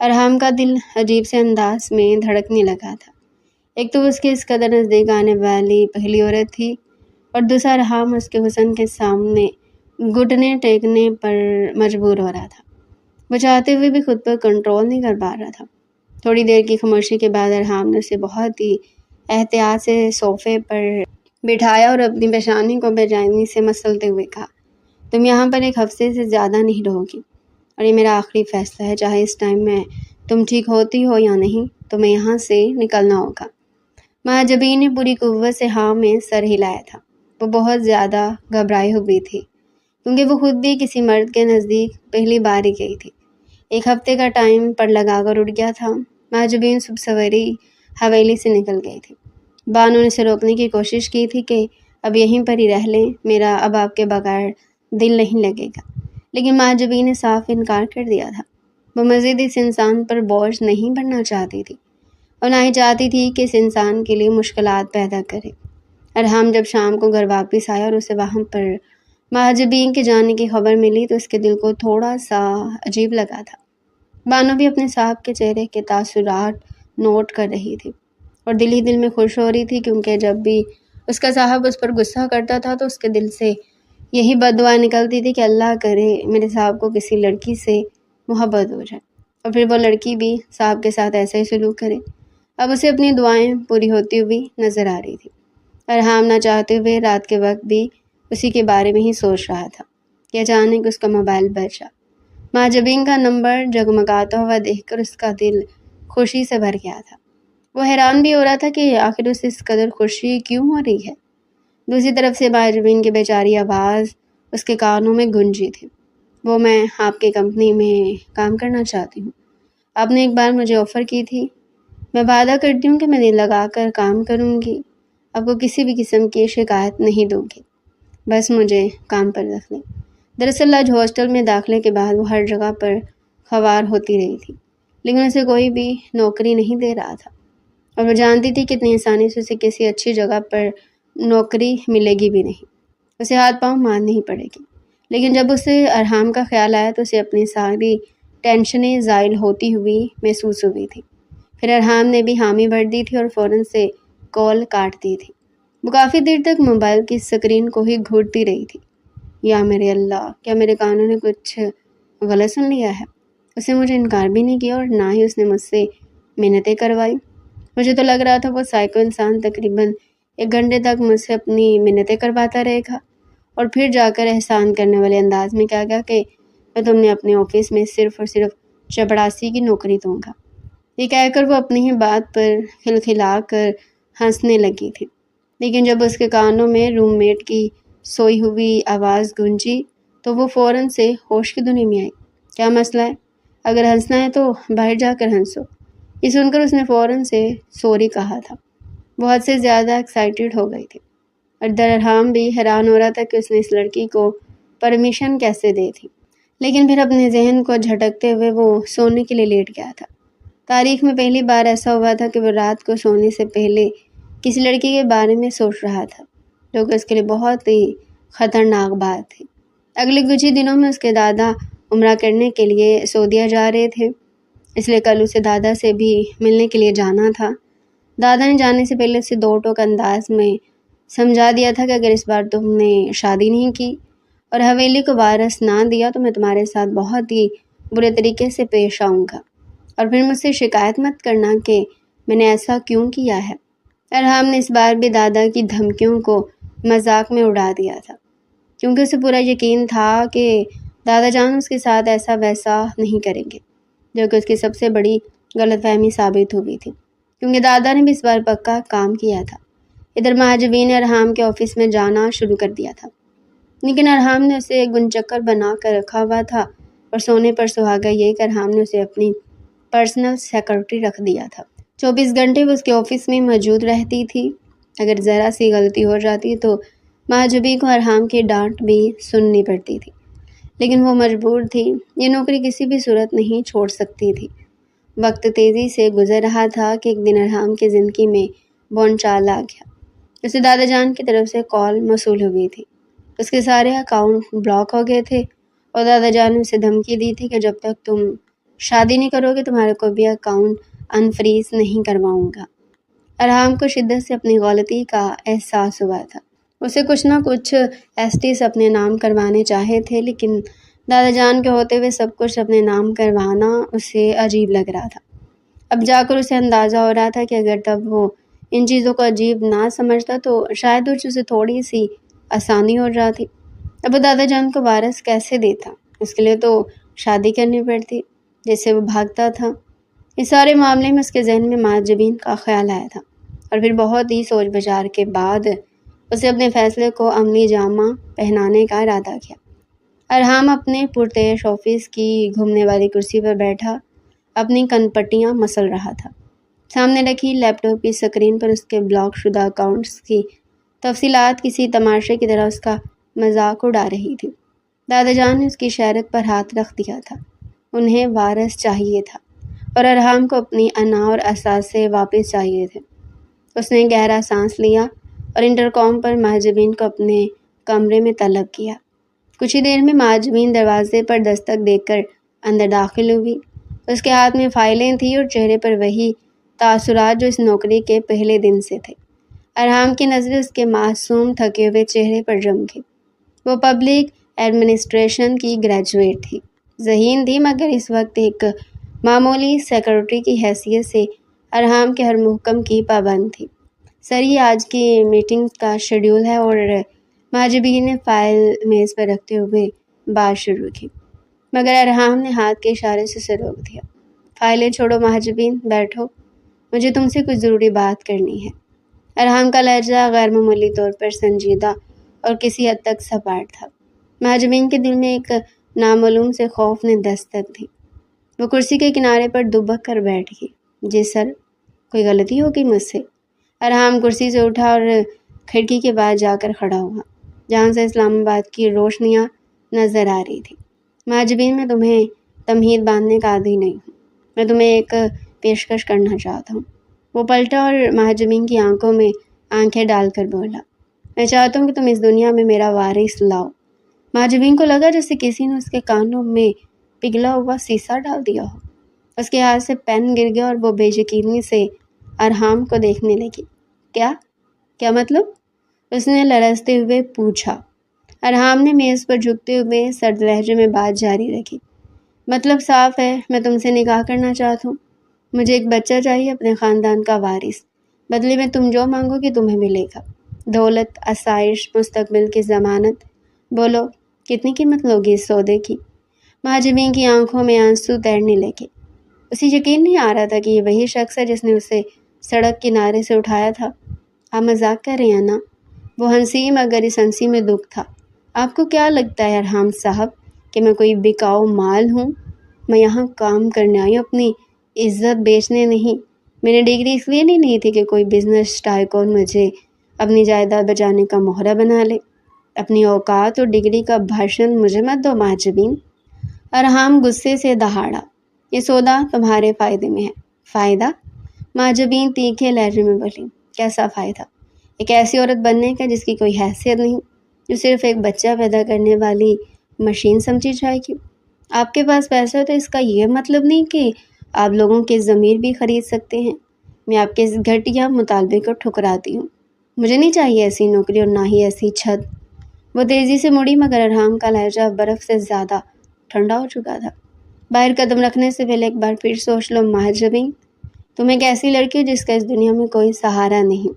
ارحام کا دل عجیب سے انداز میں دھڑکنے لگا تھا۔ ایک تو اس کے اس قدر نزدیک آنے والی پہلی عورت تھی، اور دوسرا ارحام اس کے حسن کے سامنے گھٹنے ٹیکنے پر مجبور ہو رہا تھا۔ وہ چاہتے ہوئے بھی خود پر کنٹرول نہیں کر پا رہا تھا۔ تھوڑی دیر کی خاموشی کے بعد ارحام نے اسے بہت ہی احتیاط سے صوفے پر بٹھایا اور اپنی پیشانی کو بے چینی سے مسلتے ہوئے کہا، تم یہاں پر ایک ہفتے سے زیادہ نہیں رہو گی، اور یہ میرا آخری فیصلہ ہے۔ چاہے اس ٹائم میں تم ٹھیک ہوتی ہو یا نہیں، تمہیں یہاں سے نکلنا ہوگا۔ مہاجبین نے پوری قوت سے ہاں میں سر ہلایا تھا۔ وہ بہت زیادہ گھبرائی ہوئی تھی، کیونکہ وہ خود بھی کسی مرد کے نزدیک پہلی بار ہی گئی تھی۔ ایک ہفتے کا ٹائم پر لگا کر اٹھ گیا تھا۔ مہاجبین صبح سویرے حویلی سے نکل گئی تھی۔ بانو نے اسے روکنے کی کوشش کی تھی کہ اب یہیں پر ہی رہ لیں، میرا اب آپ کے بغیر دل نہیں لگے گا، لیکن مہاجبین نے صاف انکار کر دیا تھا۔ وہ مزید اس انسان پر بوجھ نہیں بننا چاہتی تھی، اور نہ ہی چاہتی تھی کہ اس انسان کے لیے مشکلات پیدا کرے۔ ارحام جب شام کو گھر واپس آیا اور اسے وہاں پر مہاجبین کے جانے کی خبر ملی تو اس کے دل کو تھوڑا سا عجیب لگا تھا۔ بانو بھی اپنے صاحب کے چہرے کے تاثرات نوٹ کر رہی تھی، اور دل ہی دل میں خوش ہو رہی تھی، کیونکہ جب بھی اس کا صاحب اس پر غصہ کرتا تھا تو اس کے دل سے یہی بد دعا نکلتی تھی کہ اللہ کرے میرے صاحب کو کسی لڑکی سے محبت ہو جائے، اور پھر وہ لڑکی بھی صاحب کے ساتھ ایسا ہی سلوک کرے۔ اب اسے اپنی دعائیں پوری ہوتی ہوئی نظر آ رہی تھی۔ ارحام نہ چاہتے ہوئے رات کے وقت بھی اسی کے بارے میں ہی سوچ رہا تھا کہ اچانک اس کا موبائل بجا۔ مہاجبین کا نمبر جگمگاتا ہوا دیکھ کر اس کا دل خوشی سے بھر گیا تھا۔ وہ حیران بھی ہو رہا تھا کہ آخر اسے اس قدر خوشی کیوں ہو رہی ہے۔ دوسری طرف سے مہاجبین کی بیچاری آواز اس کے کانوں میں گونجی تھی، میں آپ کی کمپنی میں کام کرنا چاہتی ہوں۔ آپ نے ایک بار مجھے آفر کی تھی، میں وعدہ کرتی ہوں کہ میں دل لگا کر کام کروں گی، آپ کو کسی بھی قسم کی شکایت نہیں دوں گی، بس مجھے کام پر رکھ لیں۔ دراصل آج ہاسٹل میں داخلے کے بعد وہ ہر جگہ پر خوار ہوتی رہی تھی، لیکن اسے کوئی بھی نوکری نہیں دے رہا تھا، اور وہ جانتی تھی کہ اتنی آسانی سے اسے کسی اچھی جگہ پر نوکری ملے گی بھی نہیں، اسے ہاتھ پاؤں مارنی ہی پڑے گی۔ لیکن جب اسے ارحام کا خیال آیا تو اسے اپنی ساری ٹینشنیں زائل ہوتی ہوئی محسوس ہوئی تھی۔ پھر ارحام نے بھی حامی بھر دی تھی اور فوراً سے کال کاٹ دی تھی۔ وہ کافی دیر تک موبائل کی اسکرین کو ہی گھورتی رہی تھی۔ یا میرے اللہ، کیا میرے کانوں نے کچھ غلط سن لیا ہے؟ اس نے مجھے انکار بھی نہیں کیا اور نہ ہی اس نے مجھ سے منتیں کروائی۔ مجھے تو لگ رہا تھا وہ سائیکو انسان تقریباً 1 گھنٹے تک مجھ سے اپنی منتیں کرواتا رہے گا، اور پھر جا کر احسان کرنے والے انداز میں کہا گیا کہ میں تمہیں اپنے آفس میں صرف اور صرف چپڑاسی کی نوکری دوں گا۔ یہ کہہ کر وہ اپنی ہی بات پر کھلکھلا کر ہنسنے لگی تھی، لیکن جب اس کے کانوں میں روم میٹ کی سوئی ہوئی آواز گونجی تو وہ فوراً سے ہوش کی دنیا میں آئی۔ کیا مسئلہ ہے؟ اگر ہنسنا ہے تو باہر جا کر ہنسو۔ یہ سن کر اس نے فوراً سے سوری کہا تھا۔ وہ حد سے زیادہ ایکسائٹیڈ ہو گئی تھی، اور ارحام بھی حیران ہو رہا تھا کہ اس نے اس لڑکی کو پرمیشن کیسے دی تھی، لیکن پھر اپنے ذہن کو جھٹکتے ہوئے وہ سونے کے لیے لیٹ گیا تھا۔ تاریخ میں پہلی بار ایسا ہوا تھا کہ وہ رات کو سونے سے پہلے کسی لڑکی کے بارے میں سوچ رہا تھا، جو کہ اس کے لیے بہت ہی خطرناک بات تھی۔ اگلے کچھ ہی دنوں میں اس کے دادا عمرہ کرنے کے لیے سعودیہ جا رہے تھے، اس لیے کل اسے دادا سے بھی ملنے کے لیے جانا تھا۔ دادا نے جانے سے پہلے اسے 2 ٹوک انداز میں سمجھا دیا تھا کہ اگر اس بار تم نے شادی نہیں کی اور حویلی کو وارث نہ دیا تو میں تمہارے ساتھ بہت ہی برے طریقے سے پیش آؤں گا، اور پھر مجھ سے شکایت مت کرنا کہ میں نے ایسا کیوں کیا ہے۔ ارحام نے اس بار بھی دادا کی دھمکیوں کو مذاق میں اڑا دیا تھا، کیونکہ اسے پورا یقین تھا کہ دادا جان اس کے ساتھ ایسا ویسا نہیں کریں گے، جو کہ اس کی سب سے بڑی غلط فہمی ثابت ہوئی تھی، کیونکہ دادا نے بھی اس بار پکا کام کیا تھا۔ ادھر مہاجبین نے ارحام کے آفس میں جانا شروع کر دیا تھا، لیکن ارحام نے اسے گنچکر بنا کر رکھا ہوا تھا، اور سونے پر سہاگا یہ کہ ارحام نے اسے اپنی پرسنل سیکرٹری رکھ دیا تھا۔ 24 گھنٹے وہ اس کے آفس میں موجود رہتی تھی۔ اگر ذرا سی غلطی ہو جاتی تو مہاجبی کو ارحام کی ڈانٹ بھی سننی پڑتی تھی، لیکن وہ مجبور تھی، یہ نوکری کسی بھی صورت نہیں چھوڑ سکتی تھی۔ وقت تیزی سے گزر رہا تھا کہ ایک دن ارحام کی زندگی میں بونچال آ گیا۔ اسے دادا جان کی طرف سے کال موصول ہوئی تھی، اس کے سارے اکاؤنٹ بلاک ہو گئے تھے، اور دادا جان نے اسے دھمکی دی تھی کہ جب تک تم شادی نہیں کرو گے تمہارے کو بھی اکاؤنٹ انفریز نہیں کرواؤں گا۔ ارحام کو شدت سے اپنی غلطی کا احساس ہوا تھا۔ اسے کچھ نہ کچھ ایسٹیز اپنے نام کروانے چاہے تھے، لیکن دادا جان کے ہوتے ہوئے سب کچھ اپنے نام کروانا اسے عجیب لگ رہا تھا۔ اب جا کر اسے اندازہ ہو رہا تھا کہ اگر تب وہ ان چیزوں کو عجیب نہ سمجھتا تو شاید اسے تھوڑی سی آسانی ہو جاتی۔ اب وہ دادا جان کو وارث کیسے دیتا؟ اس کے لیے تو شادی کرنی پڑتی جس سے وہ بھاگتا تھا۔ اس سارے معاملے میں اس کے ذہن میں ماجبین کا خیال آیا تھا، اور پھر بہت ہی سوچ بچار کے بعد اسے اپنے فیصلے کو عملی جامہ پہنانے کا ارادہ کیا۔ ارحام اپنے پرتعیش آفس کی گھومنے والی کرسی پر بیٹھا اپنی کن پٹیاں مسل رہا تھا۔ سامنے رکھی لیپ ٹاپ کی اسکرین پر اس کے بلاک شدہ اکاؤنٹس کی تفصیلات کسی تماشے کی طرح اس کا مذاق اڑا رہی تھی۔ دادا جان نے اس کی شہرت پر ہاتھ رکھ دیا تھا۔ انہیں وارث چاہیے تھا اور ارحام کو اپنی انا اور اثاثے واپس چاہیے تھے۔ اس نے گہرا سانس لیا اور انٹرکام پر ماجبین کو اپنے کمرے میں طلب کیا۔ کچھ ہی دیر میں ماجبین دروازے پر دستک دے کر اندر داخل ہوئی۔ اس کے ہاتھ میں فائلیں تھیں اور چہرے پر وہی تاثرات جو اس نوکری کے پہلے دن سے تھے۔ ارحام کی نظریں اس کے معصوم تھکے ہوئے چہرے پر جم گئی۔ وہ پبلک ایڈمنسٹریشن کی گریجویٹ تھی، ذہین تھی، مگر اس وقت ایک معمولی سیکرٹری کی حیثیت سے ارحام کے ہر حکم کی پابند تھی۔ سر، یہ آج کی میٹنگ کا شیڈول ہے، اور ماجبین نے فائل میز پر رکھتے ہوئے بات شروع کی، مگر ارحام نے ہاتھ کے اشارے سے اسے روک دیا۔ فائلیں چھوڑو ماجبین، بیٹھو، مجھے تم سے کچھ ضروری بات کرنی ہے۔ ارحام کا لہجہ غیر معمولی طور پر سنجیدہ اور کسی حد تک سپاٹ تھا۔ ماجبین کے دل میں ایک نامعلوم سے خوف نے دستک دی۔ وہ کرسی کے کنارے پر دبک کر بیٹھ گئی۔ جی سر، کوئی غلطی ہوگی مجھ سے؟ ارحام کرسی سے اٹھا اور کھڑکی کے پاس جا کر کھڑا ہوا، جہاں سے اسلام آباد کی روشنیاں نظر آ رہی تھی۔ ماجبین، میں تمہیں تمہید باندھنے کا عادی نہیں ہوں، میں تمہیں ایک پیشکش کرنا چاہتا ہوں۔ وہ پلٹا اور ماجبین کی آنکھوں میں آنکھیں ڈال کر بولا، میں چاہتا ہوں کہ تم اس دنیا میں میرا وارث لاؤ۔ ماجبین کو لگا جیسے کسی نے اس کے کانوں میں پگھلا ہوا سیسا ڈال دیا ہو۔ اس کے ہاتھ سے پین گر گیا اور وہ بے یقینی سے ارحام کو دیکھنے لگی۔ کیا مطلب؟ اس نے لرزتے ہوئے پوچھا۔ ارحام نے میز پر جھکتے ہوئے سرد لہجے میں بات جاری رکھی۔ مطلب صاف ہے، میں تم سے نکاح کرنا چاہتا ہوں۔ مجھے ایک بچہ چاہیے، اپنے خاندان کا وارث۔ بدلے میں تم جو مانگو گی تمہیں ملے گا، دولت، آسائش، مستقبل کی ضمانت۔ بولو، کتنی قیمت لوگی اس سودے کی؟ ماجبین کی آنکھوں میں آنسو تیرنے لگے۔ اسے یقین نہیں آ رہا تھا کہ یہ وہی شخص ہے جس نے اسے سڑک کنارے سے اٹھایا تھا۔ آپ مذاق کر رہے ہیں نا؟ وہ ہنسی، مگر اس ہنسی میں دکھ تھا۔ آپ کو کیا لگتا ہے ارحام صاحب کہ میں کوئی بکاؤ مال ہوں؟ میں یہاں کام کرنے آئی ہوں، اپنی عزت بیچنے نہیں۔ میں نے ڈگری اس لیے نہیں تھی کہ کوئی بزنس ٹائکون مجھے اپنی جائیداد بچانے کا مہرہ بنا لے۔ اپنی اوقات اور ڈگری کا بھاشن مجھے مت دو ماجبین۔ ارحام غصے سے دہاڑا۔ یہ سودا تمہارے فائدے میں ہے۔ فائدہ؟ ماجبین تیکھے لہجے میں بولی۔ کیسا فائدہ؟ ایک ایسی عورت بننے کا جس کی کوئی حیثیت نہیں، جو صرف ایک بچہ پیدا کرنے والی مشین سمجھی جائے گی۔ آپ کے پاس پیسہ ہے تو اس کا یہ مطلب نہیں کہ آپ لوگوں کے ضمیر بھی خرید سکتے ہیں۔ میں آپ کے اس گھٹیا مطالبے کو ٹھکراتی ہوں۔ مجھے نہیں چاہیے ایسی نوکری اور نہ ہی ایسی چھت۔ وہ تیزی سے مڑی، مگر ارحام کا لہجہ برف سے زیادہ ٹھنڈا ہو چکا تھا۔ باہر قدم رکھنے سے پہلے ایک بار پھر سوچ لو ماجبین، تم ایک ایسی لڑکی ہو جس کا اس دنیا میں کوئی سہارا نہیں۔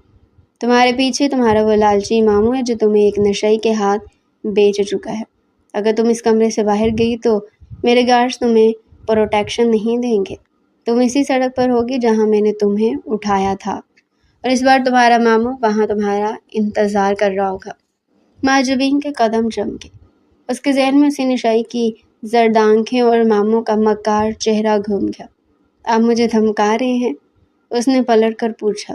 تمہارے پیچھے تمہارا وہ لالچی ماموں ہے جو تمہیں ایک نشئی کے ہاتھ بیچ چکا ہے۔ اگر تم اس کمرے سے باہر گئی تو میرے گارڈز تمہیں پروٹیکشن نہیں دیں گے۔ تم اسی سڑک پر ہوگی جہاں میں نے تمہیں اٹھایا تھا، اور اس بار تمہارا ماموں وہاں تمہارا انتظار کر رہا ہوگا۔ ماجبین کے قدم جم گئے۔ اس کے ذہن میں اسی نشئی کی زرد آنکھیں اور ماموں کا مکار چہرہ گھوم گیا۔ آپ مجھے دھمکا رہے ہیں؟ اس نے پلٹ کر پوچھا۔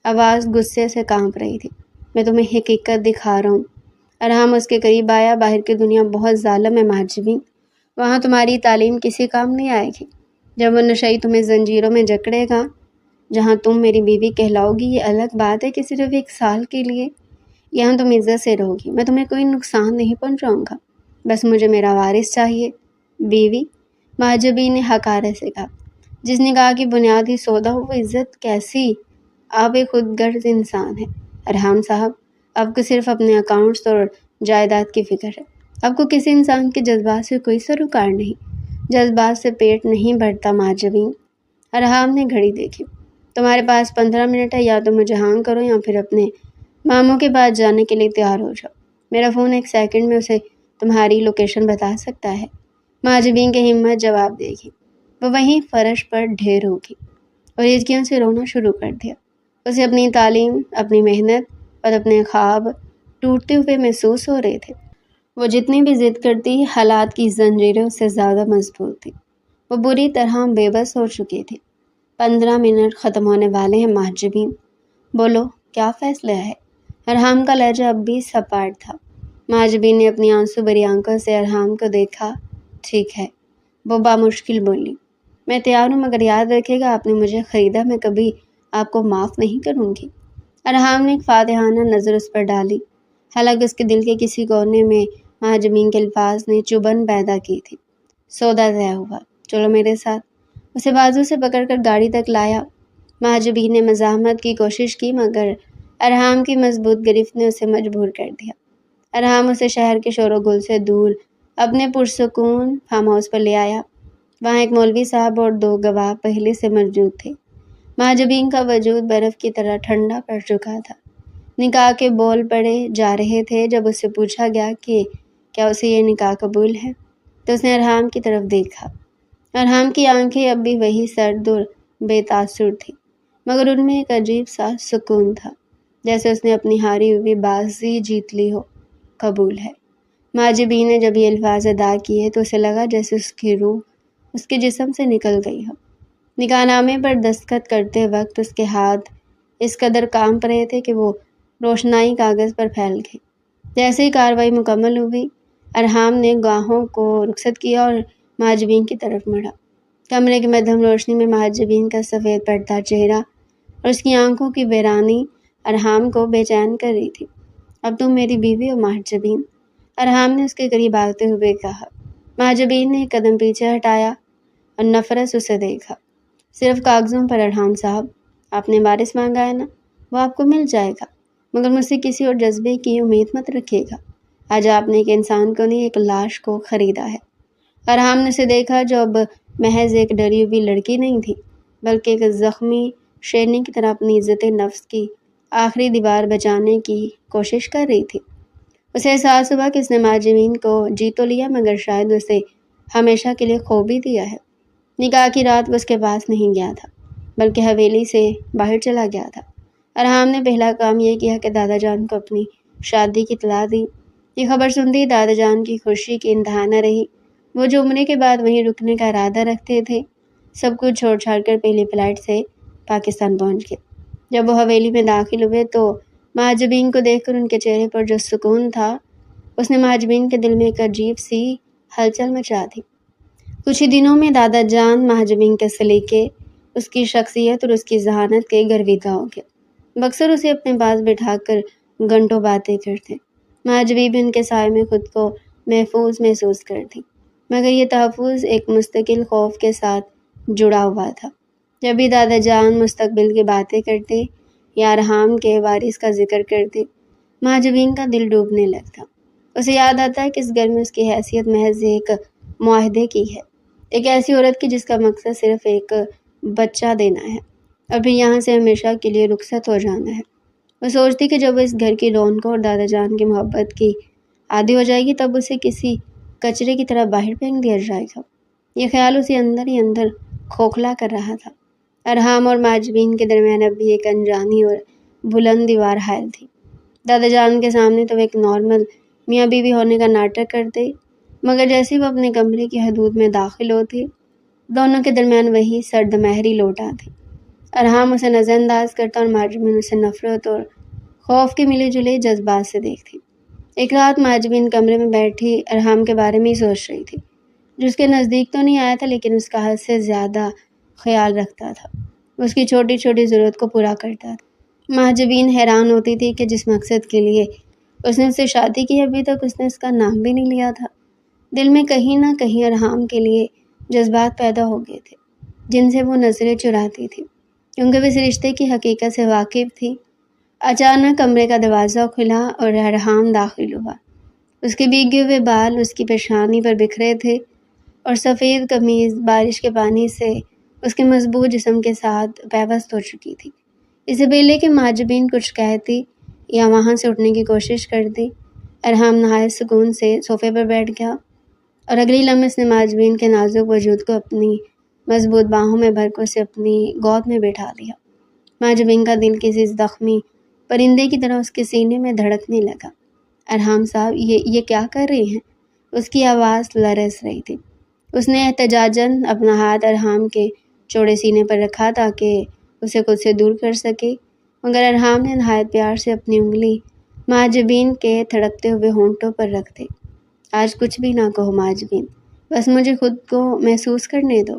آواز غصے سے کانپ رہی تھی۔ میں تمہیں حقیقت دکھا رہا ہوں۔ ارحام اس کے قریب آیا۔ باہر کی دنیا بہت ظالم ہے ماجبین، وہاں تمہاری تعلیم کسی کام نہیں آئے گی۔ جب وہ نشئی تمہیں زنجیروں میں جکڑے گا، جہاں تم میری بیوی کہلاؤ گی، یہ الگ بات ہے کہ صرف 1 سال کے لیے یہاں تم عزت سے رہو گی۔ میں تمہیں کوئی نقصان نہیں پہنچاؤں گا، بس مجھے میرا وارث چاہیے۔ بیوی؟ مہاجبی نے حقارت سے کہا، جس نکاح کی بنیادی سودا ہو وہ عزت کیسی؟ آپ ایک خود غرض انسان ہیں ارحام صاحب، آپ کو صرف اپنے اکاؤنٹس اور جائیداد کی فکر ہے، آپ کو کسی انسان کے جذبات سے کوئی سروکار نہیں، جذبات سے پیٹ نہیں بھرتا مہاجبین۔ ارحام نے گھڑی دیکھی، تمہارے پاس 15 منٹ ہے، یا تو مجھے ہاں کرو یا پھر اپنے ماموں کے پاس جانے کے لیے تیار ہو جاؤ، میرا فون 1 سیکنڈ میں اسے تمہاری لوکیشن بتا سکتا ہے۔ مہاجبین کی ہمت جواب دے گی، وہ وہیں فرش پر ڈھیر ہوگی، اور ہچکیوں سے رونا شروع کر دیا۔ اسے اپنی تعلیم، اپنی محنت اور اپنے خواب ٹوٹتے ہوئے محسوس ہو رہے تھے۔ وہ جتنی بھی ضد کرتی، حالات کی زنجیریں اس سے زیادہ مضبوط تھی۔ وہ بری طرح بے بس ہو چکی تھی۔ 15 منٹ ختم ہونے والے ہیں مہاجبین، بولو کیا فیصلہ ہے؟ ارحام کا لہجہ اب بھی سپاٹ تھا۔ مہاجبین نے اپنی آنسو بھری آنکھوں سے ارحام کو دیکھا۔ ٹھیک ہے، وہ بامشکل بولی، میں تیار ہوں، مگر یاد رکھے گا آپ نے مجھے خریدا، میں کبھی آپ کو معاف نہیں کروں گی۔ ارحام نے ایک فاتحانہ نظر اس پر ڈالی، حالانکہ اس کے دل کے کسی کونے میں مہاجبین کے الفاظ نے چبھن پیدا کی تھی۔ سودا طے ہوا، چلو میرے ساتھ۔ اسے بازو سے پکڑ کر گاڑی تک لایا۔ مہاجبین نے مزاحمت کی کوشش کی، مگر ارحام کی مضبوط گرفت نے اسے مجبور کر دیا۔ ارحام اسے شہر کے شور و گل سے دور اپنے پرسکون فارم ہاؤس پر لے آیا۔ وہاں ایک مولوی صاحب اور 2 گواہ پہلے سے موجود تھے۔ مہاجبین کا وجود برف کی طرح ٹھنڈا پڑ چکا تھا۔ نکاح کے بول پڑے جا رہے تھے۔ جب اس سے پوچھا گیا کہ کیا اسے یہ نکاح قبول ہے تو اس نے ارحام کی طرف دیکھا۔ ارحام کی آنکھیں اب بھی وہی سرد اور بے تاثر تھیں، مگر ان میں ایک عجیب سا سکون تھا، جیسے اس نے اپنی ہاری ہوئی بازی جیت لی ہو۔ قبول ہے۔ مہاجبین نے جب یہ الفاظ ادا کیے تو اسے لگا جیسے اس کی روح اس کے جسم سے نکل گئی ہو۔ نکاح نامے پر دستخط کرتے وقت اس کے ہاتھ اس قدر کانپ رہے تھے کہ وہ روشنائی کاغذ پر پھیل گئی۔ جیسے ہی کارروائی مکمل ہوئی، ارحام نے گواہوں کو رخصت کیا اور مہاجبین کی طرف مڑا۔ کمرے کی مدھم روشنی میں مہاجبین کا سفید پردہ چہرہ اور اس کی آنکھوں کی ویرانی ارحام کو بے چین کر رہی تھی۔ اب تم میری بیوی ہو مہاجبین، ارحام نے اس کے قریب آتے ہوئے کہا۔ مہاجبین نے ایک قدم پیچھے ہٹایا اور نفرت اسے دیکھا۔ صرف کاغذوں پر ارحام صاحب، آپ نے وارث مانگا ہے نا، وہ آپ کو مل جائے گا، مگر مجھ سے کسی اور جذبے کی امید مت رکھیے گا۔ آج آپ نے ایک انسان کو نہیں، ایک لاش کو خریدا ہے۔ ارحام نے اسے دیکھا جو اب محض ایک ڈری ہوئی لڑکی نہیں تھی، بلکہ ایک زخمی شیرنی کی طرح اپنی عزت نفس کی آخری دیوار بچانے کی کوشش کر رہی تھی۔ اسے احساس ہوا کہ اس نے مہاجبین کو جی تو لیا، مگر شاید اسے ہمیشہ کے لیے کھو بھی دیا ہے۔ نکاح کی رات وہ اس کے پاس نہیں گیا تھا، بلکہ حویلی سے باہر چلا گیا تھا۔ ارحام نے پہلا کام یہ کیا کہ دادا جان کو اپنی شادی کی اطلاع دی۔ یہ خبر سنتے ہی دادا جان کی خوشی کی انتہا نہ رہی۔ وہ جو عمرے کے بعد وہیں رکنے کا ارادہ رکھتے تھے، سب کچھ چھوڑ چھاڑ کر پہلی فلائٹ سے پاکستان پہنچ گئے۔ جب وہ حویلی میں داخل ہوئے تو مہاجبین کو دیکھ کر ان کے چہرے پر جو سکون تھا، اس نے مہاجبین کے دل میں ایک عجیب سی ہلچل مچا دی۔ کچھ ہی دنوں میں دادا جان مہاجبین کے سلیقے، اس کی شخصیت اور اس کی ذہانت کے گرویدہ ہو گئے۔ اکثر اسے اپنے پاس بٹھا کر گھنٹوں باتیں کرتے۔ مہاجبین بھی ان کے سائے میں خود کو محفوظ محسوس کرتی، مگر یہ تحفظ ایک مستقل خوف کے ساتھ جڑا ہوا تھا۔ جب بھی دادا جان مستقبل کی باتیں کرتے یا ارحام کے وارث کا ذکر کرتے، مہاجبین کا دل ڈوبنے لگتا۔ اسے یاد آتا ہے کہ اس گھر میں اس کی حیثیت محض ایک معاہدے کی ہے، ایک ایسی عورت کی جس کا مقصد صرف ایک بچہ دینا ہے اور پھر یہاں سے ہمیشہ کے لیے رخصت ہو جانا ہے۔ وہ سوچتی کہ جب وہ اس گھر کی رونقوں اور دادا جان کی محبت کی عادی ہو جائے گی، تب اسے کسی کچرے کی طرح باہر پھینک دیا جائے گا۔ یہ خیال اسے اندر ہی اندر کھوکھلا کر رہا تھا۔ ارحام اور مہاجبین کے درمیان اب بھی ایک انجانی اور بلند دیوار حائل تھی۔ دادا جان کے سامنے تو وہ ایک نارمل میاں بیوی ہونے کا ناٹک کرتے، مگر جیسے وہ اپنے کمرے کی حدود میں داخل ہوتے، دونوں کے درمیان وہی سرد مہری لوٹ آتی۔ ارحام اسے نظر انداز کرتا اور مہاجبین اسے نفرت اور خوف کے ملے جلے جذبات سے دیکھتی۔ ایک رات مہاجبین کمرے میں بیٹھی ارحام کے بارے میں ہی سوچ رہی تھی، جو اس کے نزدیک تو نہیں آیا تھا لیکن اس کا حد سے زیادہ خیال رکھتا تھا، اس کی چھوٹی چھوٹی ضرورت کو پورا کرتا تھا۔ مہاجبین حیران ہوتی تھی کہ جس مقصد کے لیے اس نے اس سے شادی کی، ابھی تک اس نے اس کا نام بھی نہیں لیا تھا۔ دل میں کہیں نہ کہیں ارحام کے لیے جذبات پیدا ہو گئے تھے جن سے وہ نظریں چراتی تھی کیونکہ وہ اس رشتے کی حقیقت سے واقف تھی۔ اچانک کمرے کا دروازہ کھلا اور ارحام داخل ہوا۔ اس کے بھیگے ہوئے بال اس کی پیشانی پر بکھرے تھے اور سفید قمیض بارش کے پانی سے اس کے مضبوط جسم کے ساتھ پیوست ہو چکی تھی۔ اس سے پہلے کہ ماجبین کچھ کہتی یا وہاں سے اٹھنے کی کوشش کرتی، ارحام نہایت سکون سے صوفے پر بیٹھ گیا اور اگلی لمحے اس نے ماجبین کے نازک وجود کو اپنی مضبوط باہوں میں بھر کر اسے اپنی گود میں بٹھا لیا۔ ماجبین کا دل کسی زخمی پرندے کی طرح اس کے سینے میں دھڑکنے لگا۔ ارحام صاحب، یہ کیا کر رہے ہیں؟ اس کی آواز لرز رہی تھی۔ اس نے احتجاجاً اپنا ہاتھ ارحام کے چوڑے سینے پر رکھا تاکہ اسے خود سے دور کر سکے، مگر ارحام نے نہایت پیار سے اپنی انگلی ماجبین کے تھڑکتے ہوئے ہونٹوں پر رکھ دی۔ آج کچھ بھی نہ کہو ماجبین، بس مجھے خود کو محسوس کرنے دو۔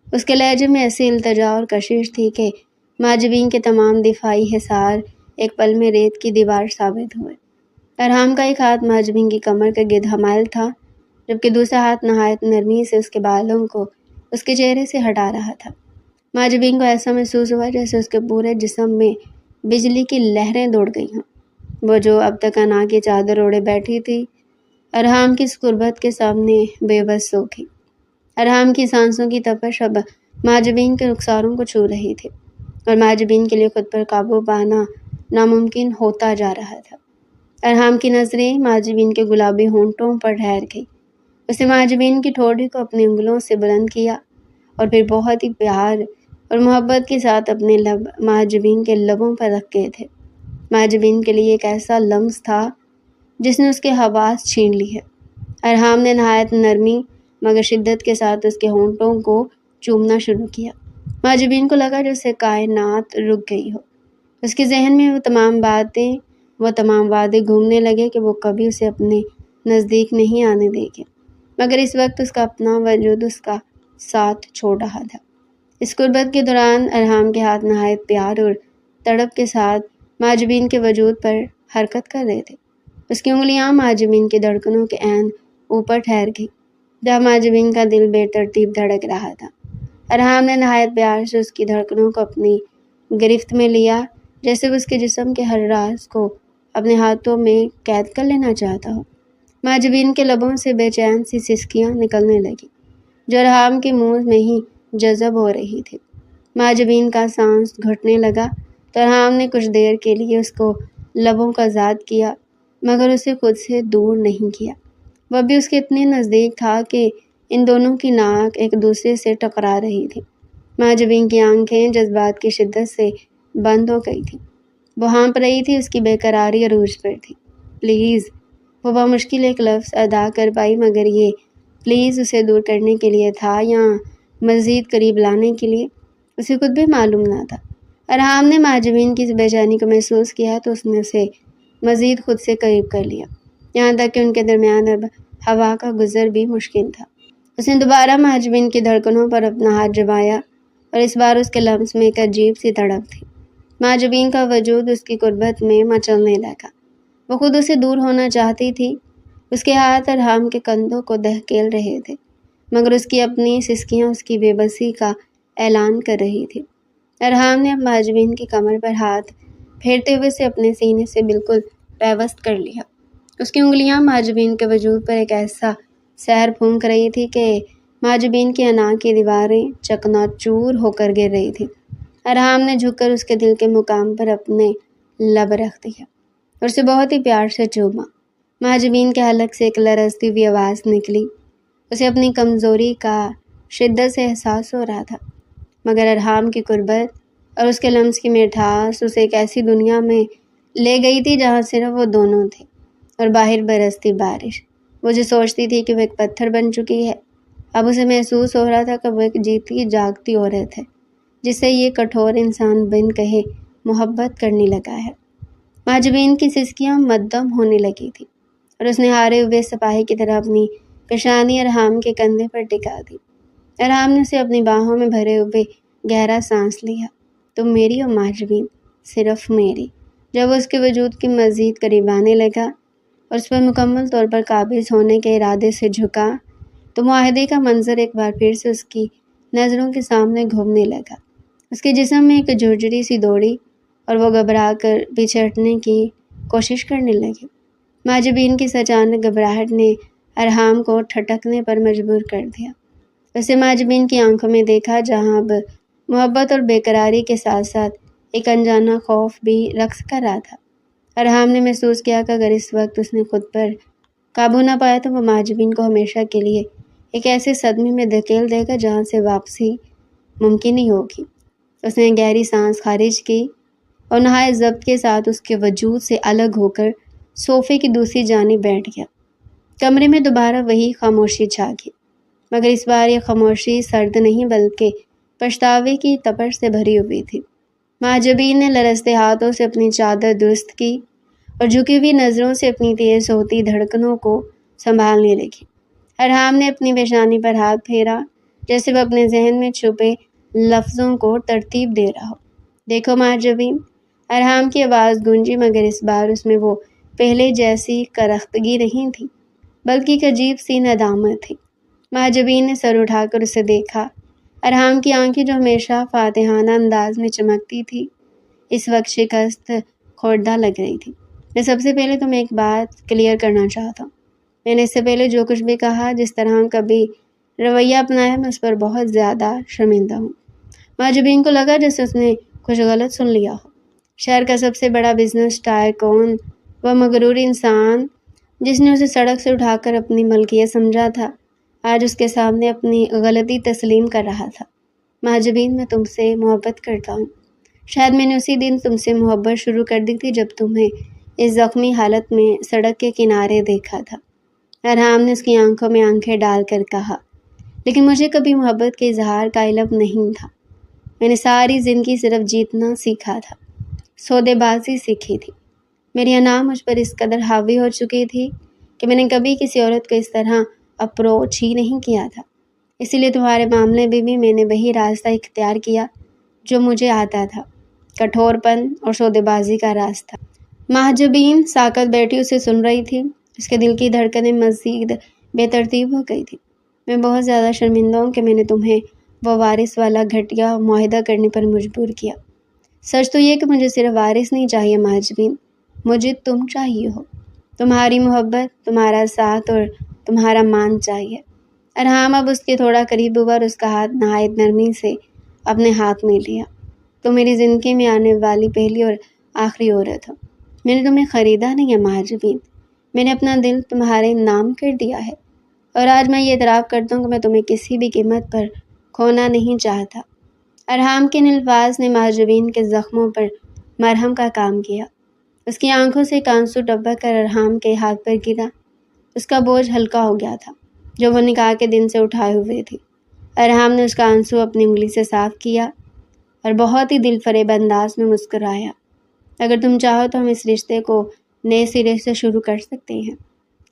اس کے لہجے میں ایسی التجا اور کشش تھی کہ ماجبین کے تمام دفاعی حصار ایک پل میں ریت کی دیوار ثابت ہوئے۔ ارحام کا ایک ہاتھ ماجبین کی کمر کے گرد حمائل تھا جبکہ دوسرا ہاتھ نہایت نرمی سے اس کے بالوں کو اس کے چہرے سے ہٹا رہا تھا۔ ماجبین کو ایسا محسوس ہوا جیسے اس کے پورے جسم میں بجلی کی لہریں دوڑ گئی ہوں۔ وہ جو اب تک انا کی چادر اوڑھے بیٹھی تھی، ارحام کی اس قربت کے سامنے بے بس ہو گئی۔ ارحام کی سانسوں کی تپش اب ماجبین کے رخساروں کو چھو رہی تھی اور ماجبین کے لیے خود پر قابو پانا ناممکن ہوتا جا رہا تھا۔ ارحام کی نظریں ماجبین کے گلابی ہونٹوں پر ٹھہر گئی۔ اس نے ماجبین کی ٹھوڑی کو اپنی انگلیوں سے بلند کیا اور پھر بہت ہی پیار اور محبت کے ساتھ اپنے لب ماجبین کے لبوں پر رکھے تھے۔ ماجبین کے لیے ایک ایسا لمس تھا جس نے اس کے حواس چھین لی ہے۔ ارحام نے نہایت نرمی مگر شدت کے ساتھ اس کے ہونٹوں کو چومنا شروع کیا۔ ماجبین کو لگا جیسے کائنات رک گئی ہو۔ اس کے ذہن میں وہ تمام وعدے گھومنے لگے کہ وہ کبھی اسے اپنے نزدیک نہیں آنے دے گے، مگر اس وقت اس کا اپنا وجود اس کا ساتھ چھوڑ رہا تھا۔ اس قربت کے دوران ارحام کے ہاتھ نہایت پیار اور تڑپ کے ساتھ ماجبین کے وجود پر حرکت کر رہے تھے۔ اس کی انگلیاں ماجبین کی دھڑکنوں کے عین اوپر ٹھہر گئی جہاں ماجبین کا دل بے ترتیب دھڑک رہا تھا۔ ارحام نے نہایت پیار سے اس کی دھڑکنوں کو اپنی گرفت میں لیا جیسے وہ اس کے جسم کے ہر راز کو اپنے ہاتھوں میں قید کر لینا چاہتا ہو۔ ماجبین کے لبوں سے بے چین سی سسکیاں نکلنے لگی جو ارحام کے منہ میں ہی جذب ہو رہی تھی۔ ماجبین کا سانس گھٹنے لگا تو ارحام نے کچھ دیر کے لیے اس کو لبوں کا آزاد کیا مگر اسے خود سے دور نہیں کیا۔ وہ بھی اس کے اتنے نزدیک تھا کہ ان دونوں کی ناک ایک دوسرے سے ٹکرا رہی تھی۔ ماجبین کی آنکھیں جذبات کی شدت سے بند ہو گئی تھیں۔ وہ ہانپ رہی تھی، اس کی بے قراری عروج پر تھی۔ پلیز، وہ بمشکل ایک لفظ ادا کر پائی مگر یہ پلیز اسے دور کرنے کے لیے تھا یا مزید قریب لانے کے لیے، اسے خود بھی معلوم نہ تھا۔ ارحام نے ماجبین کی بے چینی کو محسوس کیا تو اس نے اسے مزید خود سے قریب کر لیا، یہاں تک کہ ان کے درمیان اب ہوا کا گزر بھی مشکل تھا۔ اس نے دوبارہ ماجبین کی دھڑکنوں پر اپنا ہاتھ جمایا اور اس بار اس کے لمس میں ایک عجیب سی تڑپ تھی۔ ماجبین کا وجود اس کی قربت میں مچلنے لگا۔ وہ خود اسے دور ہونا چاہتی تھی۔ اس کے ہاتھ ارحام کے کندھوں کو دہکیل رہے تھے مگر اس کی اپنی سسکیاں اس کی بے بسی کا اعلان کر رہی تھی۔ ارحام نے اب ماجبین کی کمر پر ہاتھ پھیرتے ہوئے اسے اپنے سینے سے بالکل پیوست کر لیا۔ اس کی انگلیاں ماجبین کے وجود پر ایک ایسا سحر پھونک رہی تھی کہ ماجبین کی انا کی دیواریں چکنا چور ہو کر گر رہی تھی۔ ارحام نے جھک کر اس کے دل کے مقام پر اپنے لب رکھ دیا اور اسے بہت ہی پیار سے چوما۔ ماجبین کے حلق سے ایک لرزتی ہوئی آواز نکلی۔ اسے اپنی کمزوری کا شدت سے احساس ہو رہا تھا مگر ارحام کی قربت اور اس کے لمس کی مٹھاس اسے ایک ایسی دنیا میں لے گئی تھی جہاں صرف وہ دونوں تھے اور باہر برستی بارش۔ وہ جو سوچتی تھی کہ وہ ایک پتھر بن چکی ہے، اب اسے محسوس ہو رہا تھا کہ وہ ایک جیتی جاگتی عورت ہے جس سے یہ کٹھور انسان بن کہے محبت کرنے لگا ہے۔ ماجبین کی سسکیاں مدھم ہونے لگی تھی اور اس نے ہارے ہوئے سپاہی کی طرح اپنی پیشانی ارحام کے کندھے پر ٹکا دی۔ ارحام نے اسے اپنی باہوں میں بھرے ہوئے گہرا سانس لیا۔ تم میری ہو ماجبین، صرف میری۔ جب وہ اس کے وجود کی مزید قریب آنے لگا اور اس پر مکمل طور پر قابض ہونے کے ارادے سے جھکا تو معاہدے کا منظر ایک بار پھر سے اس کی نظروں کے سامنے گھومنے لگا۔ اس کے جسم میں ایک جھرجھری سی دوڑی اور وہ گھبرا کر پیچھے ہٹنے کی کوشش کرنے لگی۔ مہاجبین کی اچانک گھبراہٹ نے ارحام کو ٹھٹکنے پر مجبور کر دیا۔ اسے مہاجبین کی آنکھوں میں دیکھا جہاں اب محبت اور بےقراری کے ساتھ ساتھ ایک انجانا خوف بھی رقص کر رہا تھا۔ ارحام نے محسوس کیا کہ اگر اس وقت اس نے خود پر قابو نہ پایا تو وہ مہاجبین کو ہمیشہ کے لیے ایک ایسے صدمے میں دھکیل دے گا جہاں سے واپسی ممکن نہیں ہوگی۔ اس نے گہری سانس خارج کی اور نہایت ضبط کے ساتھ اس کے وجود سے الگ ہو کر صوفے کی دوسری جانب بیٹھ گیا۔ کمرے میں دوبارہ وہی خاموشی چھا گئی، مگر اس بار یہ خاموشی سرد نہیں بلکہ پچھتاوے کی تپش سے بھری ہوئی تھی۔ مہاجبین نے لرزتے ہاتھوں سے اپنی چادر درست کی اور جھکی ہوئی نظروں سے اپنی تیز ہوتی دھڑکنوں کو سنبھالنے لگی۔ ارحام نے اپنی پیشانی پر ہاتھ پھیرا جیسے وہ اپنے ذہن میں چھپے لفظوں کو ترتیب دے رہا ہو۔ دیکھو مہاجبین، ارحام کی آواز گونجی، مگر اس بار اس میں وہ پہلے جیسی کرختگی نہیں تھی بلکہ ایک عجیب سی ندامت تھی۔ مہاجبین نے سر اٹھا کر اسے دیکھا۔ ارحام کی آنکھیں جو ہمیشہ فاتحانہ انداز میں چمکتی تھی اس وقت شکست خوردہ لگ رہی تھی۔ میں سب سے پہلے تمہیں ایک بات کلیئر کرنا چاہتا ہوں۔ میں نے اس سے پہلے جو کچھ بھی کہا، جس طرح کبھی رویہ اپنایا، میں اس پر بہت زیادہ شرمندہ ہوں۔ مہاجبین کو لگا جیسے اس نے کچھ غلط سن لیا ہو۔ شہر کا سب سے بڑا بزنس ٹائکون، وہ مغرور انسان جس نے اسے سڑک سے اٹھا کر اپنی ملکیت سمجھا تھا، آج اس کے سامنے اپنی غلطی تسلیم کر رہا تھا۔ مہاجبین، میں تم سے محبت کرتا ہوں۔ شاید میں نے اسی دن تم سے محبت شروع کر دی تھی جب تمہیں اس زخمی حالت میں سڑک کے کنارے دیکھا تھا۔ ارحام نے اس کی آنکھوں میں آنکھیں ڈال کر کہا، لیکن مجھے کبھی محبت کے اظہار کا علم نہیں تھا۔ میں نے ساری زندگی صرف جیتنا سیکھا تھا، سودے بازی سیکھی تھی۔ میری انا مجھ پر اس قدر حاوی ہو چکی تھی کہ میں نے کبھی کسی عورت کو اس طرح اپروچ ہی نہیں کیا تھا۔ اسی لیے تمہارے معاملے میں بھی میں نے وہی راستہ اختیار کیا جو مجھے آتا تھا، کٹھور پن اور سودے بازی کا راستہ۔ مہاجبین ساکت بیٹھی اسے سن رہی تھی۔ اس کے دل کی دھڑکنیں مزید بے ترتیب ہو گئی تھی۔ میں بہت زیادہ شرمندہ ہوں کہ میں نے تمہیں وہ وارث والا گھٹیا معاہدہ کرنے پر مجبور کیا۔ سچ تو یہ کہ مجھے صرف وارث نہیں چاہیے مہاجبین، مجھے تم چاہیے ہو۔ تمہاری محبت، تمہارا ساتھ اور تمہارا مان چاہیے۔ ارحام اب اس کے تھوڑا قریب ہوا اور اس کا ہاتھ نہایت نرمی سے اپنے ہاتھ میں لیا۔ تم میری زندگی میں آنے والی پہلی اور آخری عورت ہو۔ میں نے تمہیں خریدا نہیں ہے مہاجبین، میں نے اپنا دل تمہارے نام کر دیا ہے، اور آج میں یہ اعتراف کرتا ہوں کہ میں تمہیں کسی بھی قیمت پر کھونا نہیں چاہتا۔ ارحام کے ان الفاظ نے مہاجبین کے زخموں پر مرہم کا کام کیا۔ اس کی آنکھوں سے ایک آنسو ٹپک کر ارحام کے ہاتھ پر گرا۔ اس کا بوجھ ہلکا ہو گیا تھا جو وہ نکاح کے دن سے اٹھائے ہوئے تھی۔ ارحام نے اس کا آنسو اپنی انگلی سے صاف کیا اور بہت ہی دل فریب انداز میں مسکرایا۔ اگر تم چاہو تو ہم اس رشتے کو نئے سرے سے شروع کر سکتے ہیں،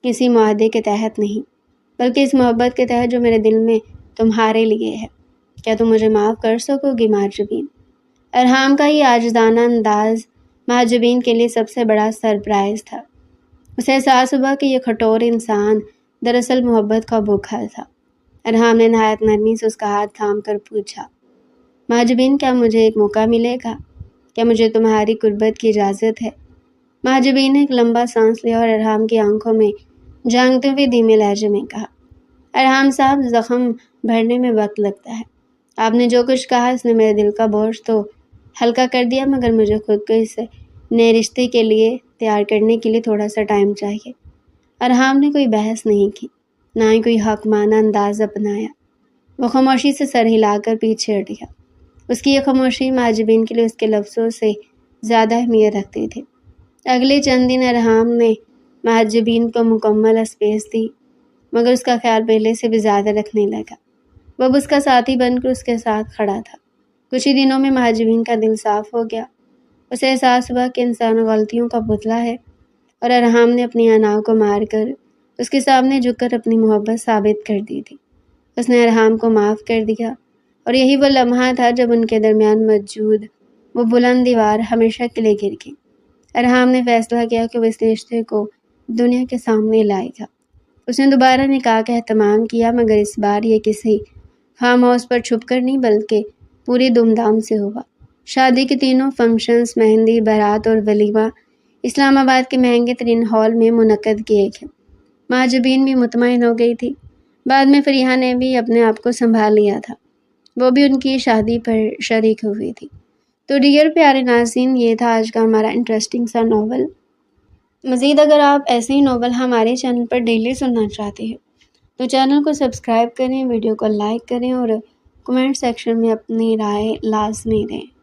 کسی معاہدے کے تحت نہیں، بلکہ اس محبت کے تحت جو میرے دل میں تمہارے لیے ہے۔ کیا تم مجھے معاف کر سکو گی مہاجبین؟ ارحام کا یہ عاجزانہ انداز مہاجبین کے لیے سب سے بڑا سرپرائز تھا۔ اسے احساس ہوا کہ یہ کھٹور انسان دراصل محبت کا بھوکھا تھا۔ ارحام نے نہایت نرمی سے اس کا ہاتھ تھام کر پوچھا، مہاجبین، کیا مجھے ایک موقع ملے گا؟ کیا مجھے تمہاری قربت کی اجازت ہے؟ مہاجبین نے ایک لمبا سانس لیا اور ارحام کی آنکھوں میں جھانکتے ہوئے دھیمے لہجے میں کہا، ارحام صاحب، زخم بھرنے میں وقت لگتا ہے۔ آپ نے جو کچھ کہا اس نے میرے دل کا بوجھ تو ہلکا کر دیا، مگر مجھے خود کو اس نئے رشتے کے لیے تیار کرنے کے لیے تھوڑا سا ٹائم چاہیے۔ ارحام نے کوئی بحث نہیں کی، نہ ہی کوئی حاکمانہ انداز اپنایا۔ وہ خاموشی سے سر ہلا کر پیچھے ہٹ گیا۔ اس کی یہ خاموشی مہاجبین کے لیے اس کے لفظوں سے زیادہ اہمیت رکھتی تھی۔ اگلے چند دن ارحام نے مہاجبین کو مکمل اسپیس دی، مگر اس کا خیال پہلے سے بھی زیادہ رکھنے لگا۔ وہ اب اس کا ساتھی بن کر اس کے ساتھ کھڑا تھا۔ کچھ ہی دنوں میں مہاجبین کا دل صاف ہو گیا۔ اسے احساس ہوا کہ انسان غلطیوں کا پتلا ہے، اور ارحام نے اپنی انا کو مار کر اس کے سامنے جھک کر اپنی محبت ثابت کر دی تھی۔ اس نے ارحام کو معاف کر دیا، اور یہی وہ لمحہ تھا جب ان کے درمیان موجود وہ بلند دیوار ہمیشہ کے لیے گر گئی۔ ارحام نے فیصلہ کیا کہ وہ اس رشتے کو دنیا کے سامنے لائے گا۔ اس نے دوبارہ نکاح کا اہتمام کیا، مگر اس بار یہ کسی فارم ہاؤس پر چھپ کر نہیں بلکہ پوری دھوم دھام سے ہوا۔ شادی کے تینوں فنکشنز، مہندی، بارات اور ولیمہ، اسلام آباد کے مہنگے ترین ہال میں منعقد کیے گئے۔ مہاجبین بھی مطمئن ہو گئی تھی۔ بعد میں فریحہ نے بھی اپنے آپ کو سنبھال لیا تھا، وہ بھی ان کی شادی پر شریک ہوئی تھی۔ تو ڈیئر پیارے ناظرین، یہ تھا آج کا ہمارا انٹرسٹنگ سا ناول۔ مزید اگر آپ ایسے ہی ناول ہمارے چینل پر ڈیلی سننا چاہتے ہیں تو چینل کو سبسکرائب کریں، ویڈیو کو لائک کریں اور کمنٹ سیکشن میں اپنی رائے لازمی دیں۔